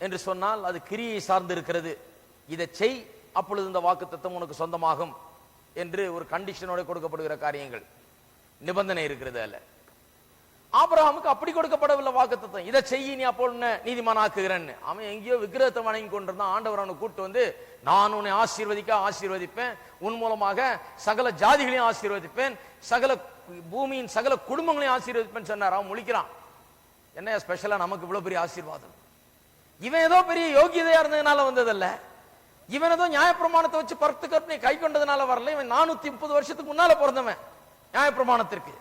என்று சொன்னால் அது கிரியை சார்ந்து இருக்கிறது. இதை செய், அப்பொழுது இந்த வாக்கு தத்தம் உனக்கு சொந்தமாகும் என்று ஒரு கண்டிஷனோட கொடுக்கப்படுகிற காரியங்கள், நிபந்தனை இருக்கிறது அல்ல. ஆபிரகாமுக்கு அப்படி கொடுக்கப்படவில்லை வாக்கு தத்தம், இதை செய்ய நீ அப்போ நீதிமான் ஆக்குகிறேன்னு. அவன் எங்கேயோ விக்கிரகத்தை வணங்கி கொண்டிருந்தான். ஆண்டவர் அவனை கூட்டு வந்து, நான் உன்னை ஆசீர்வதிப்பேன், உன் மூலமாக சகல ஜாதிகளையும் ஆசீர்வதிப்பேன், சகல பூமியின் சகல குடும்பங்களையும் ஆசீர்வதிப்பேன் சொன்னார். அவன் முழிக்கிறான், என்ன ஸ்பெஷலா நமக்கு இவ்வளவு பெரிய ஆசீர்வாதம்? இவன் ஏதோ பெரிய யோகியதையா இருந்ததுனால வந்ததல்ல, இவன் ஏதோ நியாயப்பிரமாணத்தை வச்சு 10 கற்பனை கை கொண்டதுனால வரல. இவன் 430 வருஷத்துக்கு முன்னால பிறந்தவன். நியாயப்பிரமாணத்திற்கு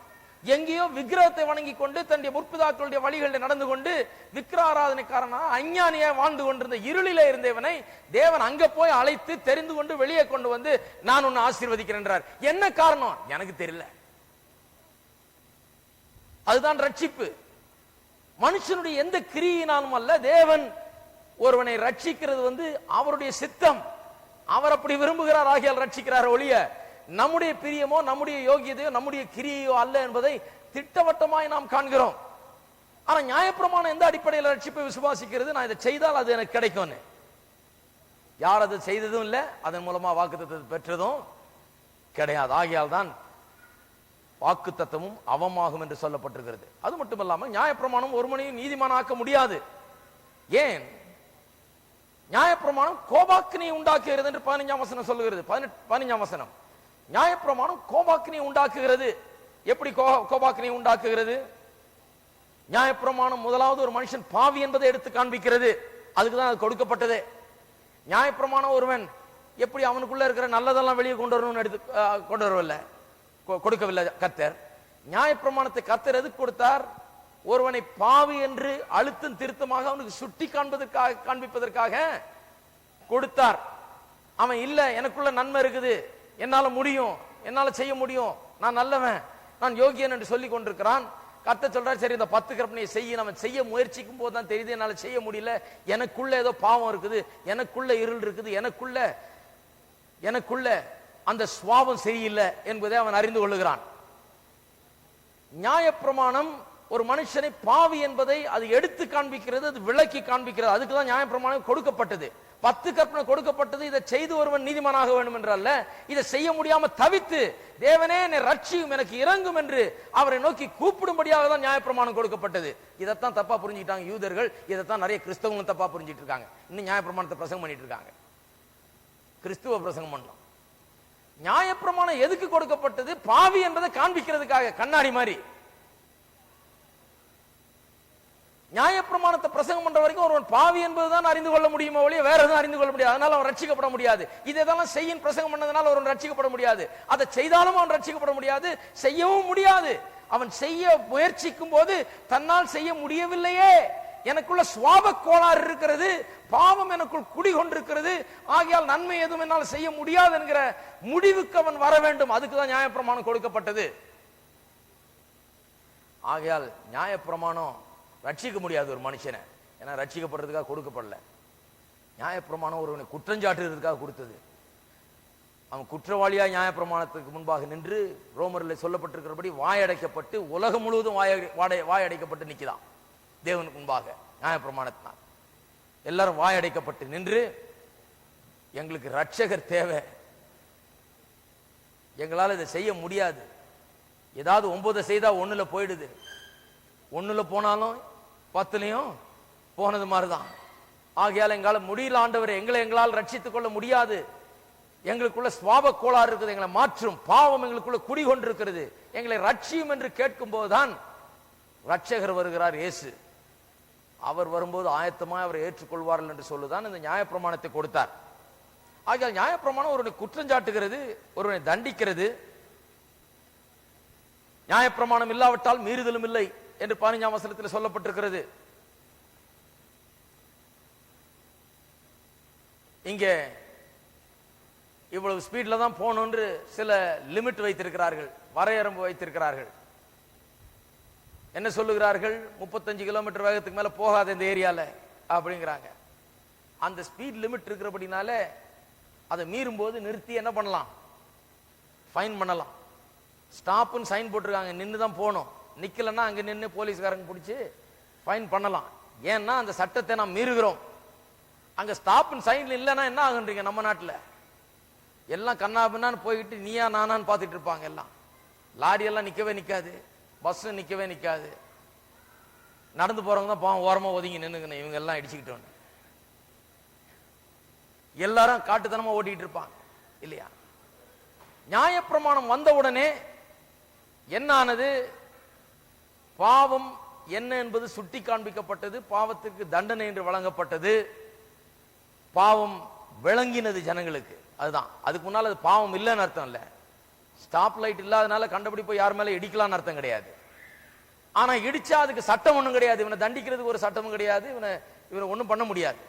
எங்கேயோ விக்கிரகத்தை வணங்கி கொண்டு தன்னுடைய முற்பிதாக்களுடைய வழிகளில் நடந்து கொண்டு விக்கிர ஆராதனைக்காரனா அஞ்ஞானியா வாழ்ந்து கொண்டிருந்த இருளிலே இருந்தவனை தேவன் அங்க போய் அழைத்து தெரிந்து கொண்டு வெளியே கொண்டு வந்து, நான் உன்னை ஆசீர்வதிக்கிறேன். என்ன காரணம் எனக்கு தெரியல. அதுதான் ரட்சிப்பு. மனுஷனுடைய எந்த கிரியினாலும் அல்ல, தேவன் ஒருவனை ரட்சிக்கிறது அவருடைய சித்தம். அவர் அப்படி விரும்புகிறார், ஆகியால் ரட்சிக்கிறார் ஒழிய நம்முடைய பிரியமோ நம்முடைய யோகியதையோ நம்முடைய கிரியையோ அல்ல என்பதை திட்டவட்டமாய் நாம் காண்கிறோம். ஆனா நியாயப்பிரமாணம் எந்த அடிப்படையில் ரட்சிப்பை விசுவாசிக்கிறது? நான் இதை செய்தால் அது எனக்கு கிடைக்கும். யார் அதை செய்ததும் இல்லை, அதன் மூலமா வாக்குத்தத்தத்தை பெற்றதும் கிடையாது. ஆகியால் தான் வாக்குத்தத்தமும் அவமாகும் என்று சொல்லப்பட்டிருக்கிறது. அது மட்டுமல்லாமல் நியாயப்பிரமாணம் ஒருவனையும் நீதிமான் ஆக்க முடியாது. ஏன்? நியாயப்பிரமாணம் கோபாக்கினை உண்டாக்குகிறது என்று 15ஆம் வசனம் சொல்லுகிறது. 15ஆம் வசனம், நியாயப்பிரமாணம் கோபாக்கினை உண்டாக்குகிறது. எப்படி கோபாக்கினை உண்டாக்குகிறது? நியாயப்பிரமாணம் முதலாவது ஒரு மனுஷன் பாவி என்பதை எடுத்து காண்பிக்கிறது. அதுக்குதான் அது கொடுக்கப்பட்டது. நியாயப்பிரமாணம் ஒருவன் எப்படி அவனுக்குள்ள இருக்கிற நல்லதெல்லாம் வெளியே கொண்டு வரணும்னு கொண்டு வரவில்லை, கொடுக்கவில்லை கர்த்தர். நியாயப்பிரமாணத்தை கர்த்தர் எதுக்கு கொடுத்தார்? ஒருவனை பாவி என்று அழுத்தம் திருத்தமாக அவனுக்கு சுட்டி காண்பிப்பதற்காக கொடுத்தார். அவன் இல்ல, எனக்குள்ள நன்மை இருக்குது, என்னால முடியும், என்னால செய்ய முடியும், நான் நல்லவன், நான் யோகியன் என்று சொல்லிக் கொண்டிருக்கிறான். கர்த்தர் சொல்றார், சரி இந்த 10 கற்பனையை செய்ய. அவன் செய்ய முயற்சிக்கும் போது தான் தெரியுது, என்னால செய்ய முடியல, எனக்குள்ள ஏதோ பாவம் இருக்குது, எனக்குள்ள இருள் இருக்குது, எனக்குள்ள அந்த சுவாபம் சரியில்லை என்பதை அவன் அறிந்து கொள்ளுகிறான். நியாயப்பிரமாணம் ஒரு மனுஷனை பாவி என்பதை அது எடுத்து காண்பிக்கிறது, அது விளக்கி காண்பிக்கிறது. அதுக்குதான் நியாயப்பிரமாணம் கொடுக்கப்பட்டது. 10 கற்பனை கொடுக்கப்பட்டது. இதை செய்து ஒருவன் நீதிமானாக வேண்டும் என்றல்ல, இதை செய்ய முடியாம தவித்து தேவனே என்னை ரட்சியும், எனக்கு இறங்கும் என்று அவரை நோக்கி கூப்பிடும்படியாக தான் நியாயப்பிரமாணம் கொடுக்கப்பட்டது. இதைத்தான் தப்பா புரிஞ்சுக்கிட்டாங்க யூதர்கள். இதைத்தான் நிறைய கிறிஸ்தவங்களும் தப்பா புரிஞ்சிட்டு இருக்காங்க. இன்னும் நியாயப்பிரமாணத்தை பிரசங்கம் பண்ணிட்டு இருக்காங்க. கிறிஸ்துவ பிரசங்கம் பண்ணோம். நியாயப்பிரமாணம் எதுக்கு கொடுக்கப்பட்டது? பாவி என்பதை காண்பிக்கிறதுக்காக. கண்ணாடி மாதிரி நியாயப்பிரமாணத்தை பிரசங்கம் பண்ற வரைக்கும் ஒருவன் பாவி என்பதுதான் அறிந்து கொள்ள முடியுமோ ஒழிய வேற எதுவும் அறிந்து கொள்ள முடியாது. அதனால அவன் ரட்சிக்கப்பட முடியாது. இதெல்லாம் செய்யின் பிரசங்கம் பண்ணதுனால ஒருவன் ரட்சிக்கப்பட முடியாது. அதை செய்தாலும் அவன் ரட்சிக்கப்பட முடியாது, செய்யவும் முடியாது. அவன் செய்ய முயற்சிக்கும் போது தன்னால் செய்ய முடியவில்லையே, எனக்குள்ள சுவாப கோளாறு இருக்கிறது, பாவம் எனக்குள் குடிகொண்டிருக்கிறது, ஆகையால் நன்மை எதுவும் என்னால் செய்ய முடியாது என்கிற முடிவுக்கு அவன் வர வேண்டும். அதுக்குதான் நியாயப்பிரமாணம் கொடுக்கப்பட்டது. ஆகையால் நியாயப்பிரமாணம் ரட்சிக்க முடியாது ஒரு மனுஷனை. ஏன்னா ரட்சிக்கப்படுறதுக்காக கொடுக்கப்படல. நியாயப்பிரமாணம் ஒருவனை குற்றஞ்சாட்டுறதுக்காக கொடுத்தது. அவன் குற்றவாளியா நியாயப்பிரமாணத்துக்கு முன்பாக நின்று ரோமரில் சொல்லப்பட்டிருக்கிறபடி வாயடைக்கப்பட்டு உலகம் முழுவதும் வாயடைக்கப்பட்டு நிற்கிறான் தேவனுக்கு முன்பாக. நியாயப்பிரமாணத்தினால் எல்லாரும் வாயடைக்கப்பட்டு நின்று, எங்களுக்கு ரட்சகர் தேவை, எங்களால் இதை செய்ய முடியாது, ஏதாவது 9 செய்தா 1ல போயிடுது, 1ல போனாலும் 10லையும் போனது மாதிரிதான். ஆகையால் எங்களால் முடியல ஆண்டவரே, எங்களால் ரட்சித்துக் கொள்ள முடியாது, எங்களுக்குள்ள சுவாப கோளாறு இருக்குது, எங்களை மாற்றும், பாவம் எங்களுக்குள்ள குடிகொண்டிருக்கிறது, எங்களை ரட்சியும் என்று கேட்கும் போதுதான் ரட்சகர் வருகிறார் இயேசு. அவர் வரும்போது ஆயத்தமாக அவரை ஏற்றுக்கொள்வார்கள் என்று சொல்லுதான் இந்த நியாயப்பிரமாணத்தை கொடுத்தார். ஆகையால் நியாயப்பிரமாணம் ஒருவனை குற்றஞ்சாட்டுகிறது, ஒருவனை தண்டிக்கிறது. நியாயப்பிரமாணம் இல்லாவிட்டால் மீறுதலும் இல்லை என்று 15ஆம் வசனத்தில் சொல்லப்பட்டிருக்கிறது. இங்க இவ்வளவு ஸ்பீட்ல தான் போகணும் என்று சில லிமிட் வைத்திருக்கிறார்கள், வரையறம்பு வைத்திருக்கிறார்கள். என்ன சொல்லுகிறார்கள்? 35 கிலோமீட்டர் வேகத்துக்கு மேல போகாத இந்த ஏரியால அப்படிங்கிறாங்க. அந்த ஸ்பீட் லிமிட் இருக்கிறபடினால அதை மீறும் போது நிறுத்தி என்ன பண்ணலாம்? ஃபைன் பண்ணலாம். ஸ்டாப்னு சைன் போட்டிருக்காங்க, நின்று தான் போகணும், நிக்கலன்னா அங்க நின்று போலீஸ்காரங்க பிடிச்சி ஃபைன் பண்ணலாம். ஏன்னா அந்த சட்டத்தை நாம் மீறுகிறோம். அங்க ஸ்டாப்னு சைன் இல்லைன்னா என்ன ஆகுன்றீங்க? நம்ம நாட்டில் எல்லாம் கண்ணாபின்னான்னு போய்கிட்டு நீயா நானான்னு பார்த்துட்டு இருப்பாங்க. எல்லாம் லாரி எல்லாம் நிக்கவே நிக்காது, பஸ் நிக்கவே நிக்காது, நடந்து போறவங்க தான் பாவம் ஓரமா ஒதுங்கி நின்னுக்கணும், இவங்க எல்லாம் இடிச்சுக்கிட்டோன்னு எல்லாரும் காட்டுத்தனமா ஓட்டிட்டு இருப்பாங்க இல்லையா? நியாயப்பிரமாணம் வந்த உடனே என்ன ஆனது? பாவம் என்ன என்பது சுட்டி காண்பிக்கப்பட்டது, பாவத்திற்கு தண்டனை என்று வழங்கப்பட்டது, பாவம் விளங்கினது ஜனங்களுக்கு. அதுதான். அதுக்கு முன்னால் அது பாவம் இல்லைன்னு அர்த்தம் இல்லை. ஸ்டாப் லைட் இல்லாதனால கண்டபடி போய் யார் மேல இடிக்கலாம்னு அர்த்தம் கிடையாது. ஆனா இடிச்சா அதுக்கு சட்டம் ஒண்ணும் கிடையாது, இவனை தண்டிக்கிறதுக்கு ஒரு சட்டமும் கிடையாது, இவனை ஒண்ணும் பண்ண முடியாது.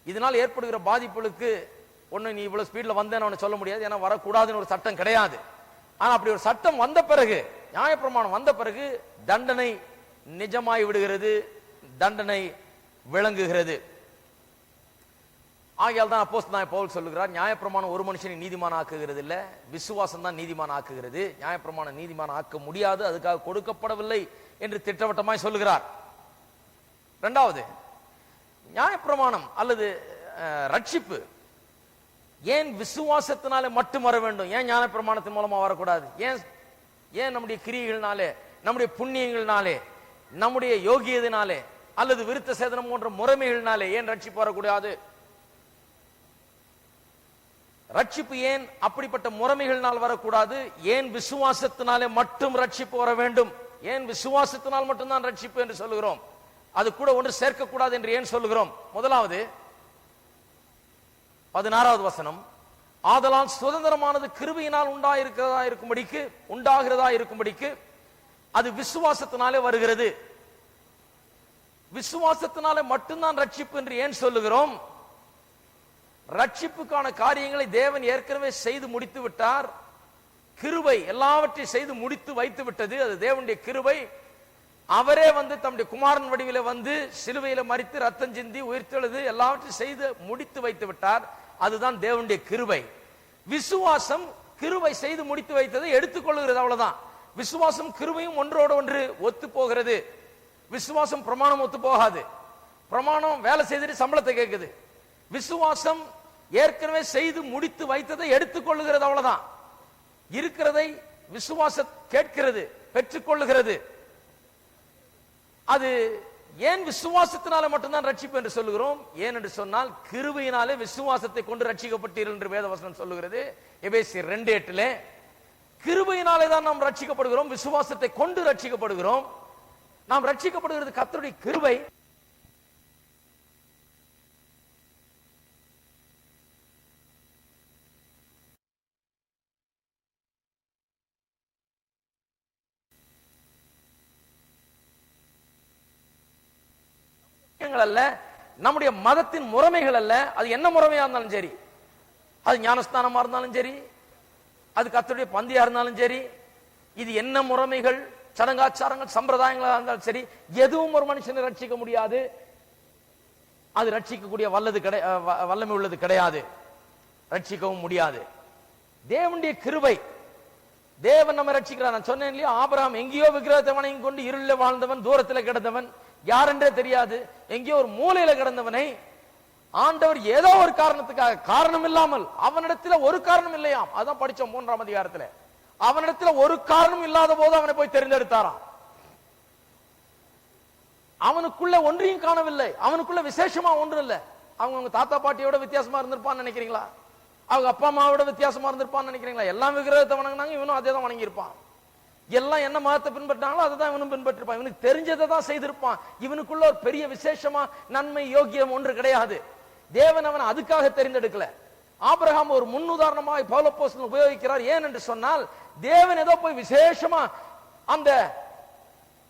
இதனால் ஏற்படுகிற பாதிப்புகளுக்கு ஒண்ணு நீ இவ்வளவு ஸ்பீட்ல வந்தேன்னு அவனை சொல்ல முடியாது, ஏன்னா வரக்கூடாதுன்னு ஒரு சட்டம் கிடையாது. ஆனா அப்படி ஒரு சட்டம் வந்த பிறகு, நியாயப்பிரமாணம் வந்த பிறகு தண்டனை நிஜமாய் விடுகிறது, தண்டனை விளங்குகிறது. ஆகையால் தான் அப்போஸ்தலனாகிய பவுல் சொல்லுகிறார், நியாயப்பிரமாணம் ஒரு மனுஷனை நீதிமான ஆக்குகிறது இல்ல, விசுவாசம் தான் நீதிமான ஆக்குகிறது. நியாயப்பிரமாணம் நீதிமான ஆக்க முடியாது, அதுக்காக கொடுக்கப்படவில்லை என்று திட்டவட்டமாய் சொல்லுகிறார். இரண்டாவது, நியாயப்பிரமாணம் அல்லது ரட்சிப்பு ஏன் விசுவாசத்தினாலே மட்டும் வர வேண்டும்? ஏன் நியாயப்பிரமாணத்தின் மூலமா வரக்கூடாது? ஏன் நம்முடைய கிரியைகள்னாலே, நம்முடைய புண்ணியங்கள்னாலே, நம்முடைய யோகியதினாலே அல்லது விருத்த சேதனம் போன்ற முறைமைகள்னாலே ஏன் ரட்சிப்பு வரக்கூடாது? ரட்சிப்பு ஏன் அப்படிப்பட்ட முறைமைகள்னால் வரக்கூடாது? ஏன் விசுவாசத்தினாலே மட்டும் ரட்சிப்பு வர வேண்டும்? ஏன் விசுவாசத்தினால் மட்டும்தான் ரட்சிப்பு என்று சொல்லுகிறோம்? அது கூட ஒன்று சேர்க்கக்கூடாது என்று ஏன் சொல்லுகிறோம்? முதலாவது 16வது வசனம், ஆதலால் சுதந்திரமானது கிருபையினால் உண்டாகிறதா இருக்கும்படிக்கு அது விசுவாசத்தினாலே வருகிறது. விசுவாசத்தினாலே மட்டும்தான் ரட்சிப்பு என்று ஏன் சொல்லுகிறோம்? ரட்சிப்புக்கான காரியங்களை தேவன் ஏற்கனவே செய்து முடித்து விட்டார். கிருபை எல்லாவற்றையும் செய்து முடித்து வைத்து விட்டது. அது தேவனுடைய கிருபை. அவரே தம்முடைய குமாரன் வடிவில சிலுவையில மரித்து ரத்தம் சிந்தி உயிர்த்தெழுது எல்லாவற்றையும் செய்து முடித்து வைத்து விட்டார். அதுதான் தேவனுடைய கிருபை. விசுவாசம் கிருபை செய்து முடித்து வைத்ததை எடுத்துக்கொள்கிறது, அவ்வளவுதான். விசுவாசம் கிருபையும் ஒன்றோடு ஒன்று ஒத்து போகிறது. விசுவாசம் பிரமாணம் ஒத்து போகாது. பிரமாணம் வேலை செய்துட்டு சம்பளத்தை கேட்குது. விசுவாசம் ஏற்கனவே செய்து முடித்து வைத்ததை எடுத்துக்கொள்ளுகிறது, அவ்வளவுதான். இருக்கிறதை விசுவாச கேட்கிறது, பெற்றுக்கொள்ளுகிறது. அது ஏன் விசுவாசத்தினால மட்டும்தான் ரட்சிப்பு என்று சொல்லுகிறோம்? ஏன் என்று சொன்னால் கிருபையினாலே விசுவாசத்தை கொண்டு ரட்சிக்கப்பட்டீர்கள் என்று வேதவசனம் சொல்லுகிறது. எபேசியர் 2:8 கிருபையினாலே தான் நாம் ரட்சிக்கப்படுகிறோம், விசுவாசத்தை கொண்டு ரட்சிக்கப்படுகிறோம். நாம் ரட்சிக்கப்படுகிறது கர்த்தருடைய கிருபை. அல்ல, நம்முடைய மதத்தின் முறைமைகள் அல்ல. அது என்ன முறைமையா இருந்தாலும் சரி, அது ஞானஸ்தானமா இருந்தாலும் சரி, அது கர்த்தருடைய பந்தியா இருந்தாலும் சரி, இது என்ன முறைமைகள் சடங்காச்சாரங்கள் சம்பிரதாயங்களா இருந்தாலும் சரி, எதுவும் ஒரு மனுஷனை ரட்சிக்க முடியாது. அது ரட்சிக்கக்கூடிய வல்லமை உள்ளது கிடையாது, ரட்சிக்கவும் முடியாது. தேவனுடைய கிருபை. தேவன் நம்ம ரட்சிக்கிறார். நான் சொன்னேன் இல்லையா, ஆபிரகாம் எங்கேயோ விக்கிரகத்தை வணங்கி கொண்டு இருளில் வாழ்ந்தவன், தூரத்தில் கிடந்தவன், யாரென்றே தெரியாது, எங்கேயோ ஒரு மூலையில கிடந்தவனை ஆண்டவர் ஏதோ ஒரு காரணத்துக்காக, காரணம் இல்லாமல், அவனிடத்தில் ஒரு காரணம் இல்லையாம், அதான் படிச்சோம் 3ஆம் அதிகாரத்தில். அவனிடத்தில் ஒரு காரணம் இல்லாத போது அவனை போய் தெரிந்தெடுத்தாராம். அவனுக்குள்ள ஒன்றையும் காணவில்லை, அவனுக்குள்ள விசேஷமா ஒன்றும் இல்லை. அவங்க தாத்தா பாட்டியோட வித்தியாசமா இருந்திருப்பான்னு நினைக்கிறீங்களா? அவங்க அப்பா அம்மாவோட வித்தியாசமா இருந்திருப்பான்னு நினைக்கிறீங்களா? எல்லாம் விக்கிரகத்தை வணங்கினாங்க, இவனும் அதே தான் வணங்கி இருப்பான். எல்லாம் என்ன மதத்தை பின்பற்றாங்களோ அதை தான் இவனும் பின்பற்றிருப்பான். இவனுக்கு தெரிஞ்சதை தான் செய்திருப்பான். இவனுக்குள்ள ஒரு பெரிய விசேஷமா நன்மை யோகியம் ஒன்று கிடையாது. தேவன் அவன் அதுக்காக தெரிந்தெடுக்கல. ஆபிரகாம் ஒரு முன்னுதாரணமாய் பவுல் அப்போஸ்தலன் உபயோகிக்கிறார். ஏன் என்று சொன்னால், தேவன் ஏதோ போய் விசேஷமா அந்த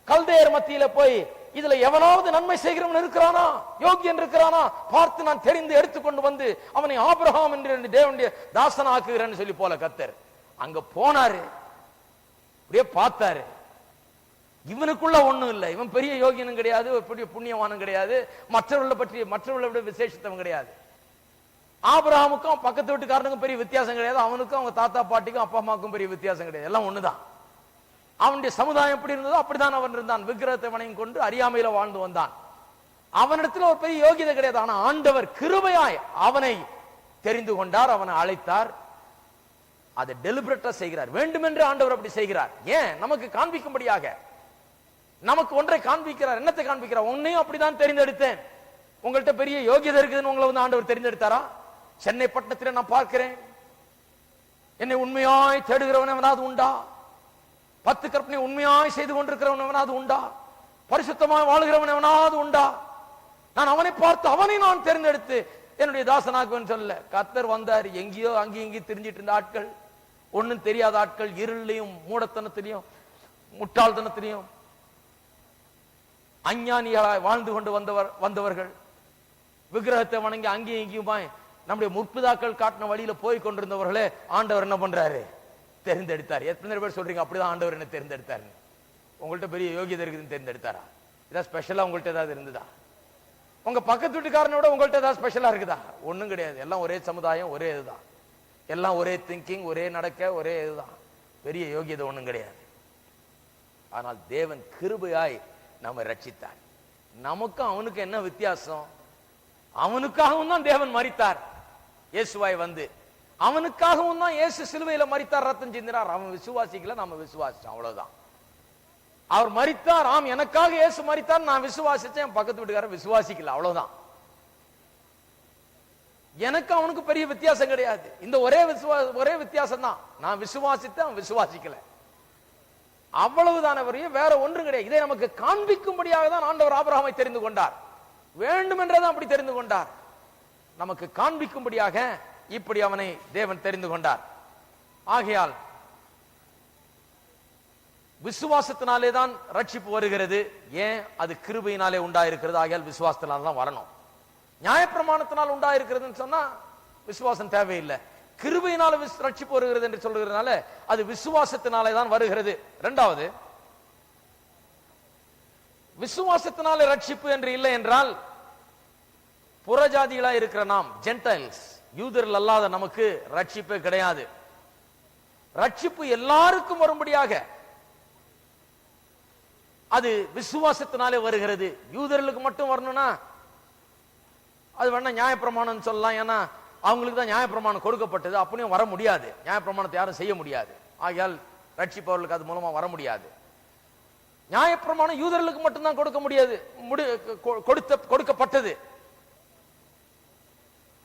கல்தேயர் மத்தியில போய் இதுல எவனாவது நன்மை செய்கிறவன் இருக்கிறானா, யோகியன் இருக்கிறானா பார்த்து நான் தெரிந்து எடுத்துக்கொண்டு வந்து அவனை ஆபிரகாம் என்று தேவனுடைய தாசனா ஆக்குகிறேன்னு சொல்லி போல கர்த்தர் அங்க போனாரு. அப்படியே பார்த்தாரு, இவனுக்குள்ள ஒண்ணும் இல்லை. இவன் பெரிய யோகியனும் கிடையாது, பெரிய புண்ணியவானும் கிடையாது, மற்றவர்களை விட விசேஷத்தவன் கிடையாது. ஆபிரகாமுக்கும் பக்கத்து வீட்டுக்காரனுக்கும் பெரிய வித்தியாசம் கிடையாது, அவனுக்கும் அவங்க தாத்தா பாட்டிக்கும் அப்பா அம்மாவுக்கும் பெரிய வித்தியாசம் கிடையாது, எல்லாம் ஒண்ணுதான். அவனுடைய சமுதாயம் எப்படி இருந்ததோ அப்படிதான் அவன் இருந்தான். விக்கிரகத்தை வணங்கி கொண்டு அறியாமையில வாழ்ந்து வந்தான். அவனிடத்தில் ஒரு பெரிய யோகியதை கிடையாது. ஆனா ஆண்டவர் கிருபையாய் அவனை தெரிந்து கொண்டார், அவனை அழைத்தார். அதை டெலிபரேட்டா செய்கிறார், வேண்டுமென்று ஆண்டவர் அப்படி செய்கிறார். ஏன்? நமக்கு காண்பிக்கும்படியாக. நமக்கு ஒன்றை காண்பிக்கிறார். என்னத்தை காண்பிக்கிறார்? உன்னையும் அப்படிதான் தெரிந்தெடுத்தேன். உங்கள்கிட்ட பெரிய யோகியதை இருக்குதுன்னு உங்களை ஆண்டவர் தெரிந்தெடுத்தாரா? சென்னை பட்டணத்தில் நான் பார்க்கிறேன், என்னை உண்மையாய் தேடுகிறவன் எவனாவது உண்டா? 10 கற்பனை உண்மையாய் செய்து கொண்டிருக்கிறவன் எவனாவது உண்டா? பரிசுத்தமாய் வாழுகிறவன் எவனாவது உண்டா? நான் அவனை பார்த்து அவனை நான் தேர்ந்தெடுத்து என்னுடைய தாசனாக்குவேன் சொல்ல. கர்த்தர் வந்தார். எங்கேயோ அங்கேயும் இங்கேயும் தெரிஞ்சிட்டு இருந்த ஆட்கள், ஒன்னும் தெரியாத ஆட்கள், இருளையும் மூடத்தனத்திலையும் முட்டாள்தனத்திலையும் அஞ்ஞானிகளாய் வாழ்ந்து கொண்டு வந்தவர்கள், விக்கிரகத்தை வணங்கி அங்கேயும் இங்கேயுமாய் நம்முடைய முற்பிதாக்கள் காட்டின வழியில போய் கொண்டிருந்தவர்களே ஆண்டவர் என்ன பண்றாரு? தெரிந்தெடுத்தார். எத்தனை பேர் சொல்றீங்க அப்படிதான் ஆண்டவர் என்ன தெரிந்தெடுத்தாரு? உங்கள்கிட்ட பெரிய யோகியதை இருக்குதுன்னு தெரிந்தெடுத்தாரா? இதான் ஸ்பெஷலா உங்கள்கிட்ட ஏதாவது இருந்ததா? உங்க பக்கத்து வீட்டுக்காரனோட உங்கள்கிட்ட ஏதாவது ஸ்பெஷலா இருக்குதா? ஒண்ணும் கிடையாது. எல்லாம் ஒரே சமுதாயம், ஒரே இதுதான். எல்லாம் ஒரே திங்கிங், ஒரே நடக்க, ஒரே இதுதான். பெரிய யோகியதை ஒண்ணும் கிடையாது. ஆனால் தேவன் கிருபையாய் நம்ம ரட்சித்தார். நமக்கும் அவனுக்கு என்ன வித்தியாசம்? அவனுக்காகவும் தான் தேவன் மரித்தார். இயேசுவாய் வந்து அவனுக்காகவும் தான் இயேசு சிலுவையில மரித்தார், ரத்தம் சிந்தினார். அவன் விசுவாசிக்கல, நாம விசுவாசிச்சோம், அவ்வளவுதான். அவர் மரித்தார், ஆம் எனக்காக இயேசு மரித்தார், நான் விசுவாசிச்சேன், பக்கத்து வீட்டுக்காரர் விசுவாசிக்கல, அவ்வளவுதான். எனக்கு அவனுக்கு பெரிய வித்தியாசம் கிடையாது. இந்த ஒரே வித்தியாசம் தான், நான் விசுவாசித்தேன், அவன் விசுவாசிக்கல, அவ்வளவுதான வரையும், வேற ஒன்றும் கிடையாது. இதை நமக்கு காண்பிக்கும்படியாக தான் ஆண்டவர் ஆபிரகாமை தெரிந்து கொண்டார். வேண்டுமென்றதான் அப்படி தெரிந்து கொண்டார். நமக்கு காண்பிக்கும்படியாக இப்படி அவனை தேவன் தெரிந்து கொண்டார். ஆகையால் விசுவாசத்தினாலே தான் ரட்சிப்பு வருகிறது. ஏன்? அது கிருபையினாலே உண்டாயிருக்கிறது. ஆகையால் விசுவாசத்தினால தான் வரணும். நியாயப்பிரமாணத்தினால் உண்டாயிருக்கிறதுன்னு சொன்னா விசுவாசம் தேவையில்லை. கிருபையினால ரட்சிப்பு வருகிறது என்று சொல்கிறதுனால அது விசுவாசத்தினாலே தான் வருகிறது. இரண்டாவது, விசுவாசத்தினாலே ரட்சிப்பு என்று இல்லை என்றால் புறஜாதிகளா இருக்கிற நாம், ஜென்டைல்ஸ், யூதர்கள் அல்லாத நமக்கு ரட்சிப்பே கிடையாது. ரட்சிப்பு எல்லாருக்கும் வரும்படியாக அது விசுவாசத்தினாலே வருகிறது. யூதர்களுக்கு மட்டும் வரணும்னா அது வேணா நியாயப்பிரமாணம் சொல்லலாம். ஏன்னா அவங்களுக்கு தான் நியாயப்பிரமாணம் கொடுக்கப்பட்டது. அப்படியும் வர முடியாது. நியாயப்பிரமாணத்தை யாரும் செய்ய முடியாது. ஆகையால் ரட்சிப்பவர்களுக்கு அது மூலமா வர முடியாது. நியாயப்பிரமாணம் யூதர்களுக்கு மட்டும்தான் கொடுக்க முடியாது, கொடுக்கப்பட்டது.